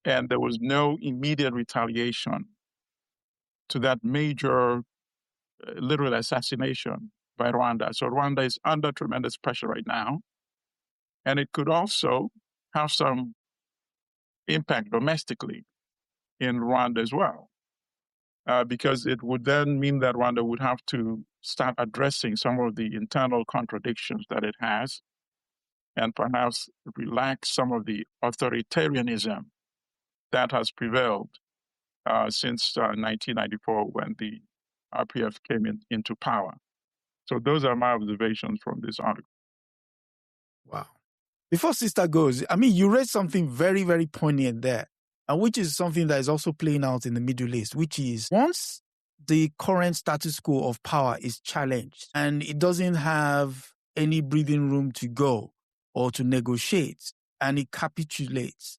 And there was no immediate retaliation to that major literal assassination by Rwanda. So Rwanda is under tremendous pressure right now. And it could also have some impact domestically in Rwanda as well, because it would then mean that Rwanda would have to start addressing some of the internal contradictions that it has and perhaps relax some of the authoritarianism that has prevailed since 1994 when the RPF came into power. So those are my observations from this article. Wow. Before Sister goes, I mean, you read something very, very poignant there, and which is something that is also playing out in the Middle East, which is once the current status quo of power is challenged and it doesn't have any breathing room to go or to negotiate, and it capitulates,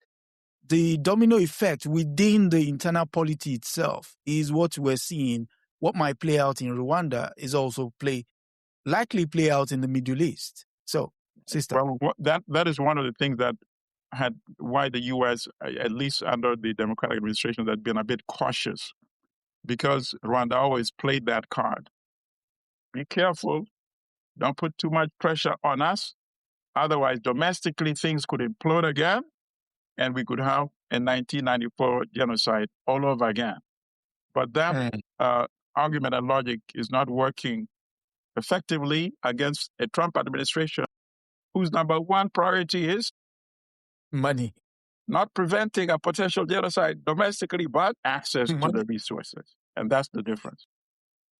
the domino effect within the internal polity itself is what we're seeing. What might play out in Rwanda is also likely play out in the Middle East. So, Sister. Well, that is one of the things that why the U.S., at least under the Democratic administration, had been a bit cautious, because Rwanda always played that card. Be careful. Don't put too much pressure on us. Otherwise, domestically, things could implode again, and we could have a 1994 genocide all over again. But that argument and logic is not working effectively against a Trump administration whose number one priority is money. Not preventing a potential genocide domestically, but access to the resources. And that's the difference.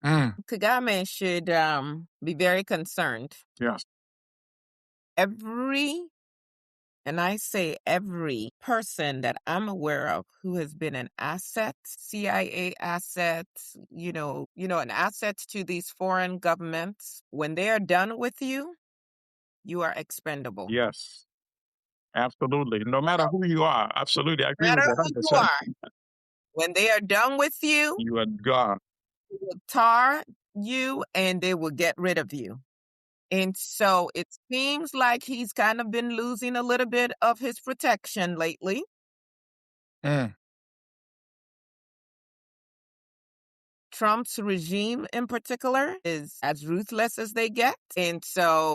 Kagame should be very concerned. Yes. Every person that I'm aware of who has been an asset, CIA asset, an asset to these foreign governments, when they are done with you, you are expendable. Yes. Absolutely. No matter who you are. Absolutely. I agree with that. No matter who you are. When they are done with you, you are gone. They will tar you and they will get rid of you. And so it seems like he's kind of been losing a little bit of his protection lately. Trump's regime in particular is as ruthless as they get. And so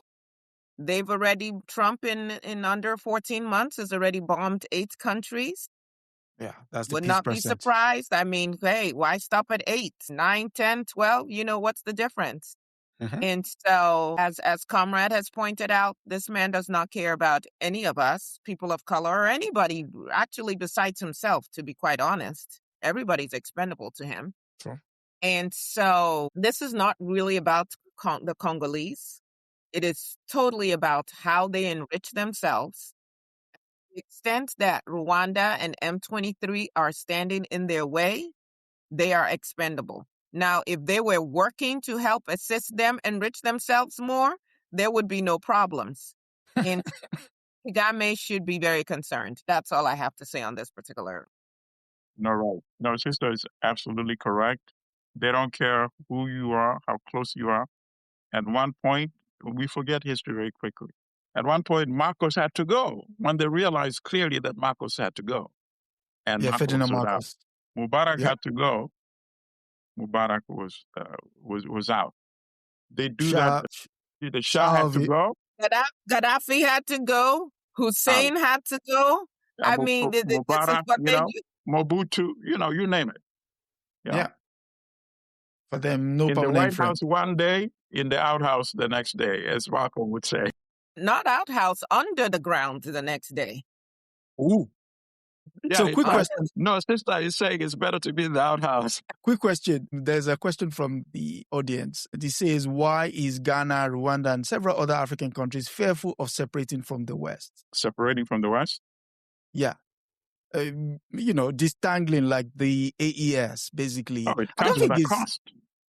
They've already, Trump in under 14 months has already bombed 8 countries. Yeah, that's the Would peace not be president. surprised. I mean, hey, why stop at 8, 9, 10, 12? What's the difference? And so, as Comrade has pointed out, this man does not care about any of us, people of color, or anybody, actually, besides himself, to be quite honest. Everybody's expendable to him. True. And so, this is not really about the Congolese. It is totally about how they enrich themselves. To the extent that Rwanda and M23 are standing in their way, they are expendable. Now, if they were working to help assist them enrich themselves more, there would be no problems. And Kagame should be very concerned. That's all I have to say on this particular. No, right. No, sister is absolutely correct. They don't care who you are, how close you are. At one point, we forget history very quickly. At one point, Marcos had to go when they realized clearly that Marcos had to go. And Yeah, Marcos Ferdinand stood out. Marcos. Mubarak Yep. had to go. Mubarak was out. They do that. The Shah had to go. Gaddafi had to go. Hussein had to go. I mean, this is Mubarak, what they do. Mobutu, you name it. Yeah. For them, no in the permanent White friend. House one day, in the outhouse the next day, as Marco would say. Not outhouse, under the ground the next day. Ooh. Yeah, So, quick question. No, sister is saying it's better to be in the outhouse. Quick question. There's a question from the audience. It says, why is Ghana, Rwanda, and several other African countries fearful of separating from the West? Separating from the West? Yeah. Distangling like the AES, basically. Oh, it comes with a cost.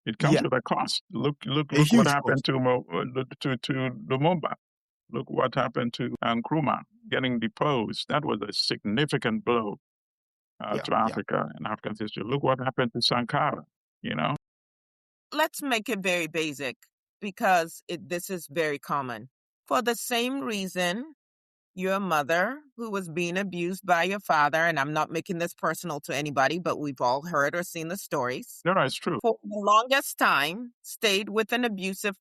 It comes with a cost. Look what happened to Lumumba. Look what happened to Nkrumah getting deposed. That was a significant blow to Africa and African history. Look what happened to Sankara, Let's make it very basic because this is very common. For the same reason, your mother who was being abused by your father, and I'm not making this personal to anybody, but we've all heard or seen the stories. No, it's true. For the longest time, stayed with an abusive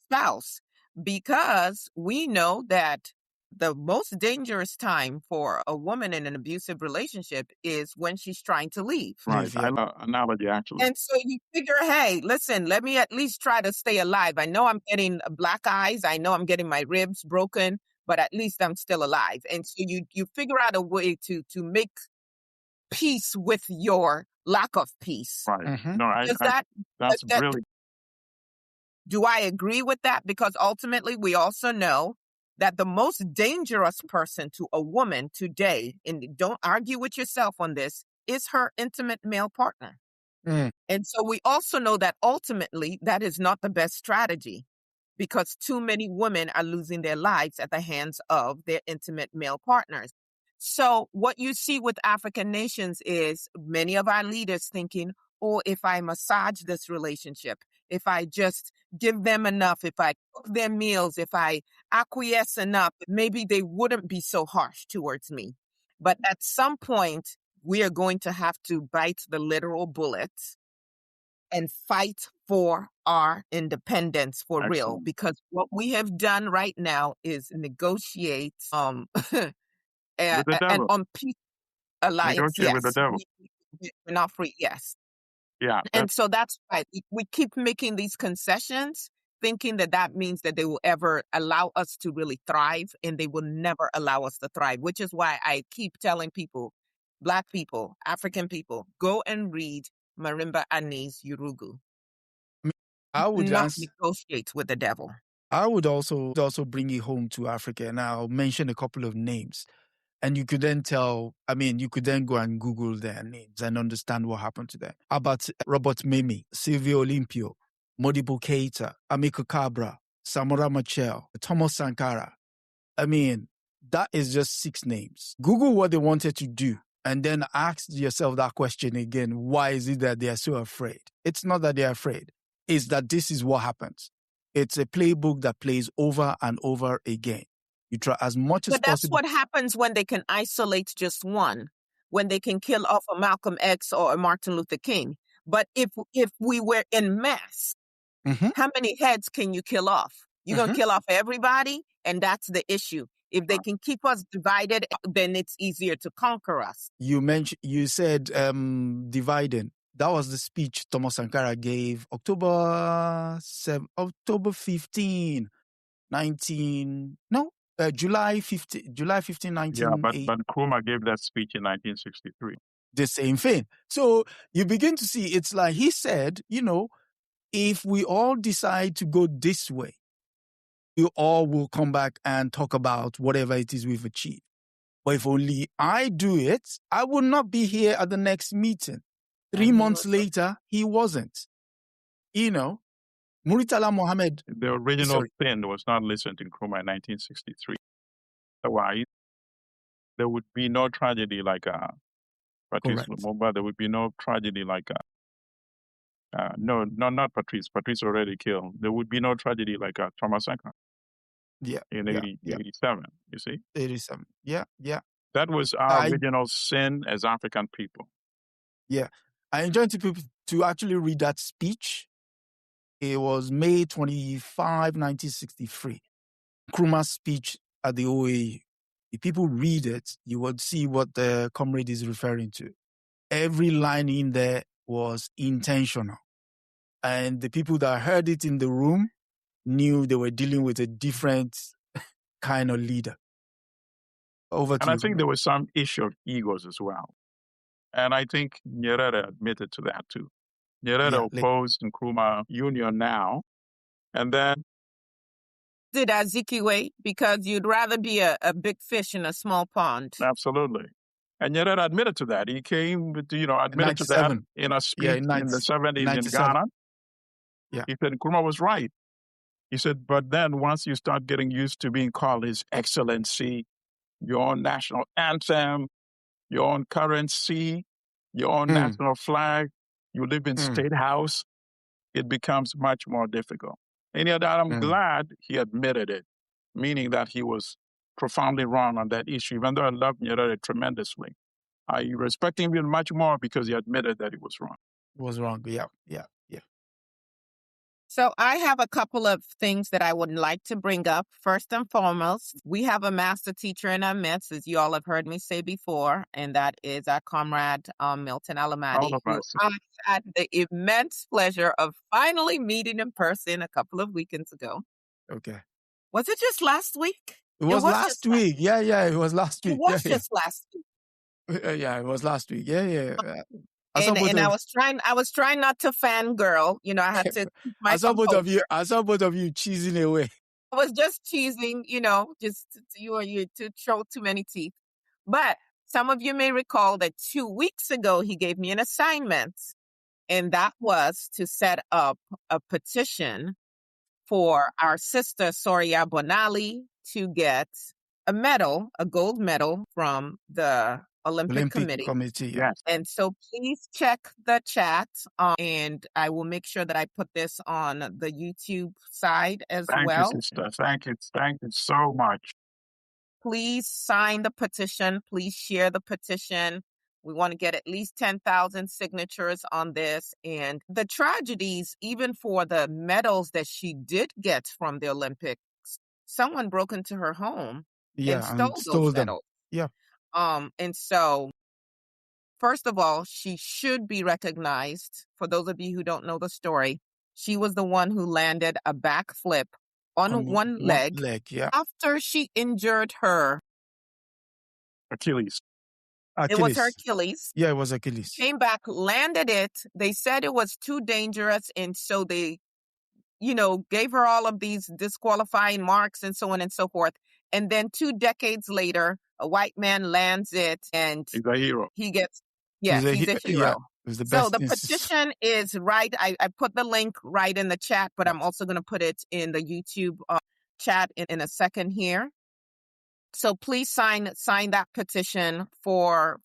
spouse because we know that the most dangerous time for a woman in an abusive relationship is when she's trying to leave. Right. I love analogy, actually. And so you figure, hey, listen, let me at least try to stay alive. I know I'm getting black eyes. I know I'm getting my ribs broken, but at least I'm still alive. And so you figure out a way to make peace with your lack of peace. Right. Mm-hmm. No, that's brilliant. Do I agree with that? Because ultimately, we also know that the most dangerous person to a woman today, and don't argue with yourself on this, is her intimate male partner. Mm. And so we also know that ultimately that is not the best strategy because too many women are losing their lives at the hands of their intimate male partners. So what you see with African nations is many of our leaders thinking, oh, if I massage this relationship, if I just give them enough, if I cook their meals, if I acquiesce enough, maybe they wouldn't be so harsh towards me. But at some point, we are going to have to bite the literal bullet and fight for our independence for real. Because what we have done right now is negotiate and on peace alliance. Negotiate with the devil. We're not free. Yes. Yeah. And so that's why we keep making these concessions, thinking that means that they will ever allow us to really thrive, and they will never allow us to thrive, which is why I keep telling people, Black people, African people, go and read Marimba Ani's Yurugu. I would not negotiate with the devil. I would also bring it home to Africa, and I'll mention a couple of names. And you could then you could then go and Google their names and understand what happened to them. About Robert Mimi, Silvio Olimpio, Modibo Keita, Amiko Cabra, Samora Machel, Thomas Sankara. That is just 6 names. Google what they wanted to do and then ask yourself that question again. Why is it that they are so afraid? It's not that they're afraid. It's that this is what happens. It's a playbook that plays over and over again. You try as much as possible. But that's what happens when they can isolate just one, when they can kill off a Malcolm X or a Martin Luther King. But if we were in mass, how many heads can you kill off? You're going to kill off everybody, and that's the issue. If they can keep us divided, then it's easier to conquer us. You said dividing. That was the speech Thomas Sankara gave July 15, 1980. Yeah, but Nkrumah gave that speech in 1963. The same thing. So you begin to see, it's like he said, if we all decide to go this way, we all will come back and talk about whatever it is we've achieved. But if only I do it, I will not be here at the next meeting. 3 months later, he wasn't. Muritala Mohammed. The original sin was not listening to Nkrumah in 1963. Otherwise, there would be no tragedy like Patrice Lumumba. There would be no tragedy like not Patrice. Patrice already killed. There would be no tragedy like Thomas Sankara. Yeah. In 87, you see? 87. Yeah. That was our original sin as African people. Yeah. I enjoyed people to actually read that speech. It was May 25, 1963. Nkrumah's speech at the OAU. If people read it, you would see what the comrade is referring to. Every line in there was intentional. And the people that heard it in the room knew they were dealing with a different kind of leader. I think there was some issue of egos as well. And I think Nyerere admitted to that too. Nyerere opposed Nkrumah Union now. And then did Azikiwe because you'd rather be a big fish in a small pond. Absolutely. And Nyerere admitted to that. He came, admitted to that in a speech in the 70s in Ghana. Yeah. He said Nkrumah was right. He said, but then once you start getting used to being called His Excellency, your own national anthem, your own currency, your own national flag, you live in State House, it becomes much more difficult. And yet I'm glad he admitted it, meaning that he was profoundly wrong on that issue, even though I love Nyerere tremendously. I respect him even much more because he admitted that he was wrong. Was wrong, yeah. So I have a couple of things that I would like to bring up. First and foremost, we have a master teacher in our midst, as you all have heard me say before, and that is our comrade Milton Allimadi, who I had the immense pleasure of finally meeting in person a couple of weekends ago. Okay. Was it just last week? It was last week. Yeah, it was last week. It was just last week. Yeah, it was last week. Yeah. And I was trying not to fangirl. I had to keep my I saw both of you cheesing away. I was just teasing, just you to show too many teeth. But some of you may recall that 2 weeks ago, he gave me an assignment, and that was to set up a petition for our sister, Soria Bonali, to get a gold medal from the Olympic Committee. Yes. And so please check the chat, and I will make sure that I put this on the YouTube side as well. Thank you, sister. Thank you so much. Please sign the petition. Please share the petition. We want to get at least 10,000 signatures on this. And the tragedies, even for the medals that she did get from the Olympics, someone broke into her home and stole those medals. Yeah. And so, first of all, she should be recognized. For those of you who don't know the story, she was the one who landed a backflip on one leg after she injured her Achilles. It was her Achilles. Yeah, it was Achilles. Came back, landed it. They said it was too dangerous, and so they, gave her all of these disqualifying marks and so on and so forth. And then 2 decades later, a white man lands it, and he's a hero. He's a hero. Yeah, it was the best. So the petition is right. I put the link right in the chat, but I'm also going to put it in the YouTube chat in a second here. So please sign that petition for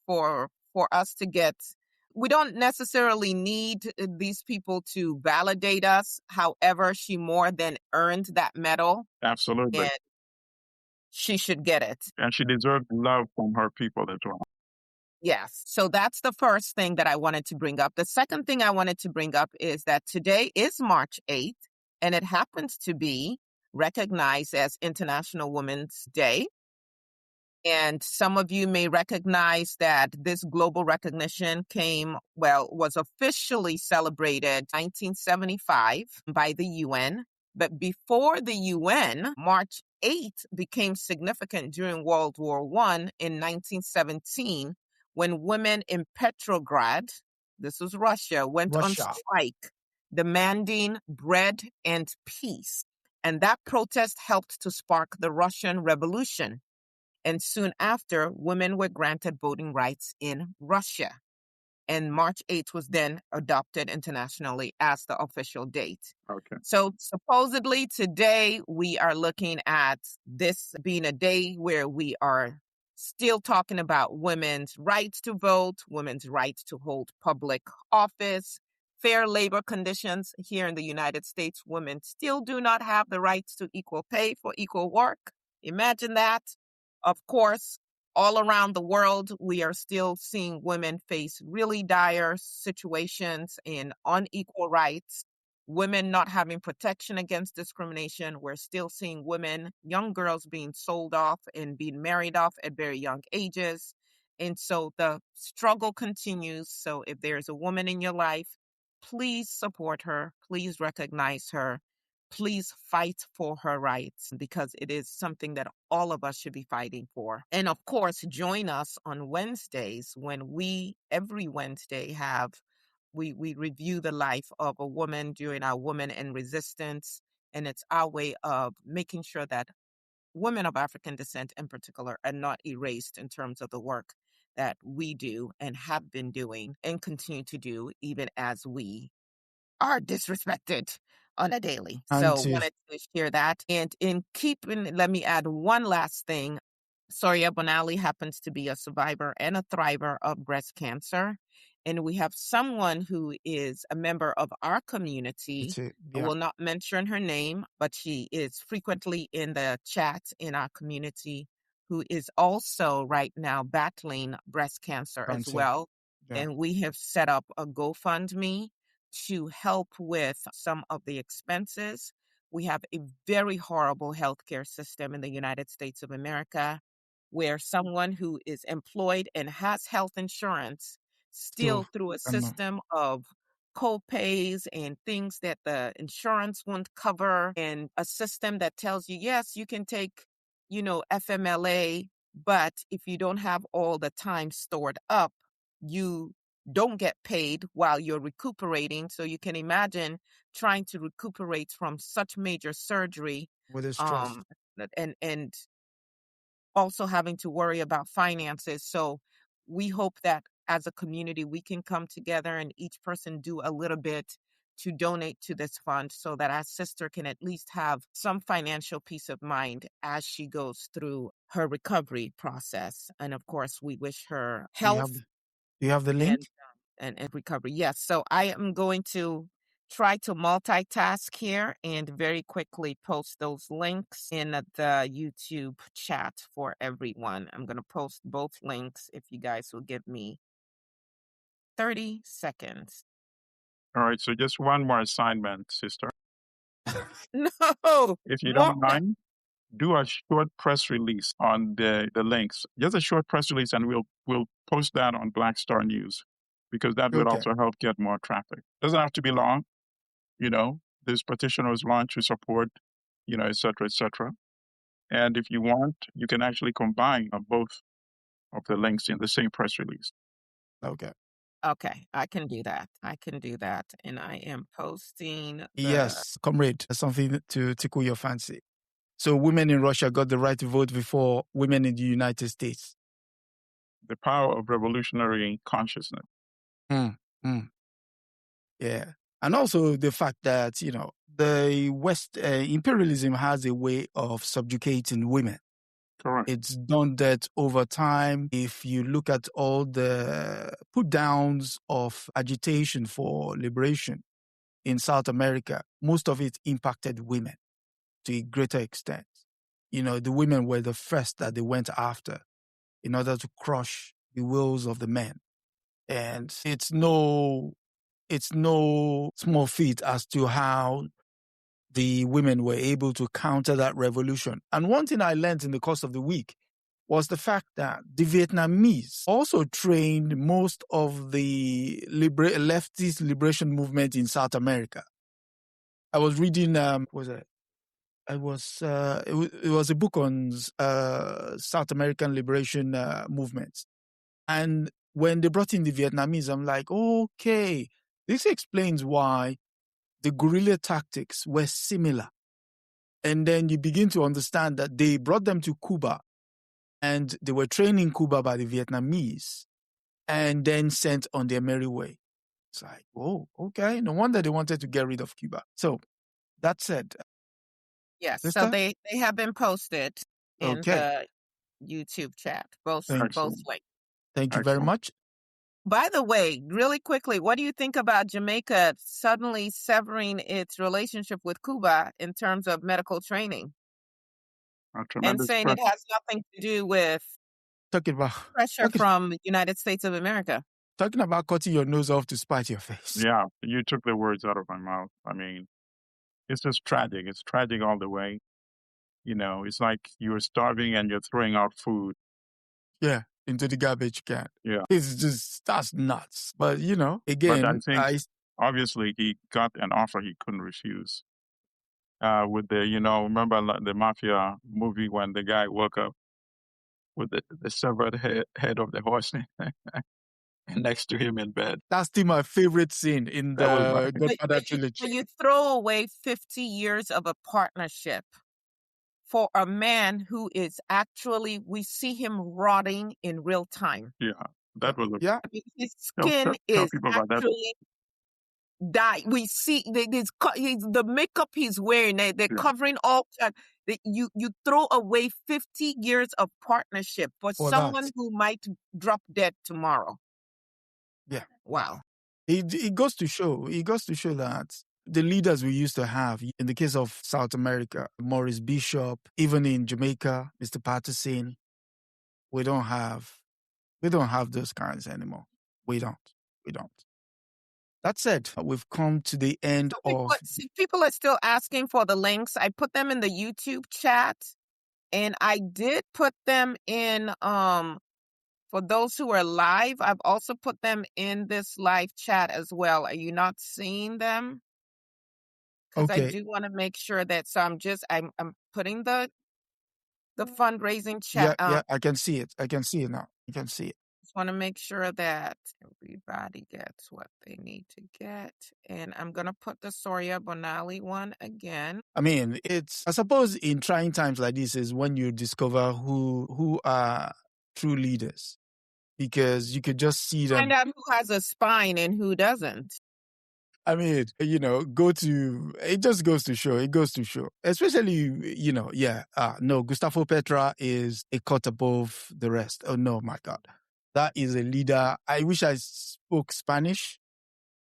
us to get. We don't necessarily need these people to validate us. However, she more than earned that medal. Absolutely. And she should get it. And she deserves love from her people as well. Yes. So that's the first thing that I wanted to bring up. The second thing I wanted to bring up is that today is March 8th, and it happens to be recognized as International Women's Day. And some of you may recognize that this global recognition was officially celebrated in 1975 by the UN. But before the UN, March 8th became significant during World War I in 1917, when women in Petrograd, this was Russia, went on strike, demanding bread and peace. And that protest helped to spark the Russian Revolution. And soon after, women were granted voting rights in Russia. And March 8th was then adopted internationally as the official date. Okay. So supposedly today we are looking at this being a day where we are still talking about women's rights to vote, women's rights to hold public office, fair labor conditions. Here in the United States, women still do not have the rights to equal pay for equal work. Imagine that. Of course, all around the world, we are still seeing women face really dire situations and unequal rights, women not having protection against discrimination. We're still seeing women, young girls being sold off and being married off at very young ages. And so the struggle continues. So if there's a woman in your life, please support her. Please recognize her. Please fight for her rights, because it is something that all of us should be fighting for. And of course, join us on Wednesdays when every Wednesday, we review the life of a woman during our Women in Resistance. And it's our way of making sure that women of African descent in particular are not erased in terms of the work that we do and have been doing and continue to do, even as we are disrespected on a daily. So wanted to share that. And let me add one last thing. Soria Bonali happens to be a survivor and a thriver of breast cancer. And we have someone who is a member of our community. I will not mention her name, but she is frequently in the chat in our community, who is also right now battling breast cancer as well. Yeah. And we have set up a GoFundMe to help with some of the expenses. We have a very horrible healthcare system in the United States of America, where someone who is employed and has health insurance still through a system of co-pays and things that the insurance won't cover, and a system that tells you, yes, you can take, FMLA, but if you don't have all the time stored up, you don't get paid while you're recuperating. So you can imagine trying to recuperate from such major surgery, with stress, and also having to worry about finances. So we hope that as a community, we can come together and each person do a little bit to donate to this fund, so that our sister can at least have some financial peace of mind as she goes through her recovery process. And of course, we wish her health. Do you have the link? And recovery. Yes. So I am going to try to multitask here and very quickly post those links in the YouTube chat for everyone. I'm going to post both links if you guys will give me 30 seconds. All right. So just one more assignment, sister. No. If you don't mind, do a short press release on the links. Just a short press release, and we'll post that on Black Star News, because that will also help get more traffic. Doesn't have to be long. This petition was launched to support, et cetera, et cetera. And if you want, you can actually combine both of the links in the same press release. Okay, I can do that. And I am posting. Yes, comrade, something to tickle your fancy. So women in Russia got the right to vote before women in the United States. The power of revolutionary consciousness. Yeah. And also the fact that, the West imperialism has a way of subjugating women. Correct. It's done that over time. If you look at all the put downs of agitation for liberation in South America, most of it impacted women to a greater extent. The women were the first that they went after in order to crush the wills of the men. And it's no small feat as to how the women were able to counter that revolution. And one thing I learned in the course of the week was the fact that the Vietnamese also trained most of the leftist liberation movement in South America. I was reading, it was a book on South American liberation movements. And when they brought in the Vietnamese, I'm like, okay, this explains why the guerrilla tactics were similar. And then you begin to understand that they brought them to Cuba and they were trained in Cuba by the Vietnamese and then sent on their merry way. It's like, oh, okay. No wonder they wanted to get rid of Cuba. So that said. Yes, Sister? so they have been posted in Okay. the YouTube chat, both Thank links. Thank you very much. By the way, really quickly, what do you think about Jamaica suddenly severing its relationship with Cuba in terms of medical training? And saying it has nothing to do with pressure from the United States of America. Talking about cutting your nose off to spite your face. Yeah, you took the words out of my mouth. I mean, it's just tragic. It's tragic all the way. You know, it's like you're starving and you're throwing out food. Yeah, into the garbage can. Yeah. It's just, that's nuts. But, you know, again, but I think obviously he got an offer he couldn't refuse. With the, remember the Mafia movie when the guy woke up with the severed head of the horse next to him in bed. That's still my favorite scene in the Godfather trilogy. So you throw away 50 years of a partnership for a man who is actually, we see him rotting in real time. Yeah, that was his skin is actually die. We see the makeup he's wearing. They're covering all. You throw away 50 years of partnership for someone who might drop dead tomorrow. Yeah. Wow. It goes to show. It goes to show that the leaders we used to have, in the case of South America, Maurice Bishop, even in Jamaica, Mr. Patterson, we don't have those kinds anymore. We don't. That said, we've come to the end of... People are still asking for the links. I put them in the YouTube chat, and I did put them in, for those who are live, I've also put them in this live chat as well. Are you not seeing them? Because I do want to make sure that, so I'm putting the fundraising chat. Yeah, I can see it. I can see it now. You can see it. Just want to make sure that everybody gets what they need to get. And I'm going to put the Soria Bonali one again. I mean, I suppose in trying times like this is when you discover who are true leaders. Because you could just see them. Find out who has a spine and who doesn't. I mean, it just goes to show. It goes to show. Especially, no, Gustavo Petra is a cut above the rest. Oh, no, my God. That is a leader. I wish I spoke Spanish.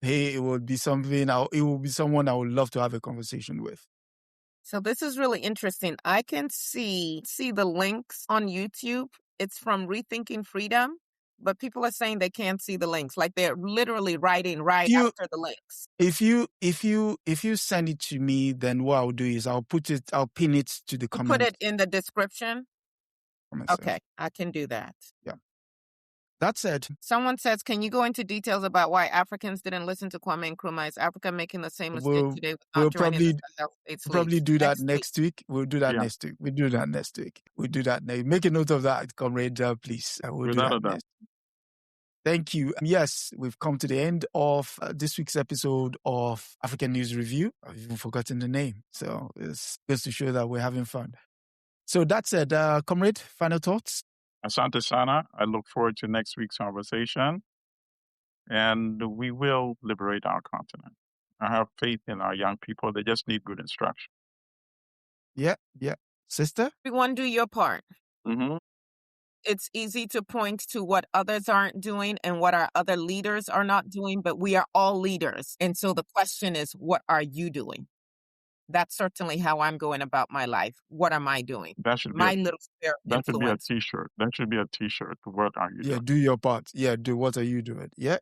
Hey, it would be someone I would love to have a conversation with. So this is really interesting. I can see the links on YouTube. It's from Rethinking Freedom. But people are saying they can't see the links. Like they're literally writing after the links. If you send it to me, then what I'll do is I'll pin it to the comment. Put it in the description? Okay, I can do that. Yeah. That said, someone says, can you go into details about why Africans didn't listen to Kwame Nkrumah? Is Africa making the same mistake today? We'll probably do that next week. We'll do that next week. We'll do that next week. We'll do that next. Make a note of that, comrade, please. We'll do that next. Thank you. Yes, we've come to the end of this week's episode of African News Review. I've even forgotten the name. So it's just to show that we're having fun. So that said, comrade, final thoughts? Asante Sana. I look forward to next week's conversation. And we will liberate our continent. I have faith in our young people. They just need good instruction. Yeah. Sister? Everyone do your part. Mm-hmm. It's easy to point to what others aren't doing and what our other leaders are not doing, but we are all leaders. And so the question is, what are you doing? That's certainly how I'm going about my life. What am I doing? That should be my little sphere of influence. Should be a T-shirt. That should be a T-shirt. What are you doing? Yeah, do your part. Yeah, do what are you doing? Yeah.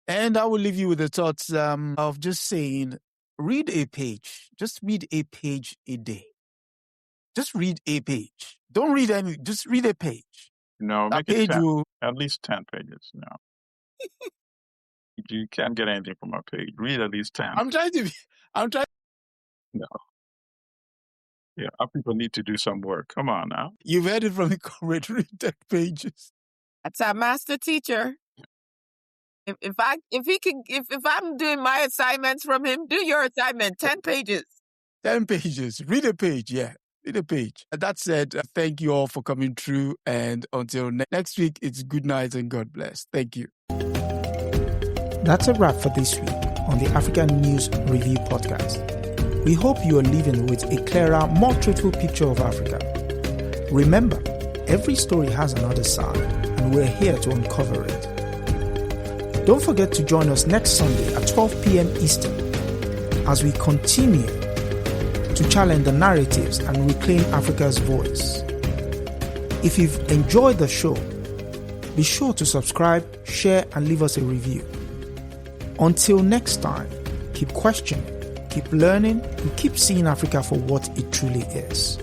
And I will leave you with the thoughts of just saying, read a page. Just read a page a day. Just read a page. Don't read any. Just read a page. No, That make it page 10. will. At least 10 pages. No. You can't get anything from a page. Read at least 10. I'm trying. No. Yeah, our people need to do some work. Come on now. You've heard it from the comrade. Read 10 pages. That's our master teacher. If I'm doing my assignments from him, do your assignment. 10 pages. 10 pages. Read a page. Yeah. Read a page. That said, thank you all for coming through. And until next week, it's good night and God bless. Thank you. That's a wrap for this week on the African News Review Podcast. We hope you are leaving with a clearer, more truthful picture of Africa. Remember, every story has another side, and we're here to uncover it. Don't forget to join us next Sunday at 12 p.m. Eastern as we continue to challenge the narratives and reclaim Africa's voice. If you've enjoyed the show, be sure to subscribe, share, and leave us a review. Until next time, keep questioning, keep learning, and keep seeing Africa for what it truly is.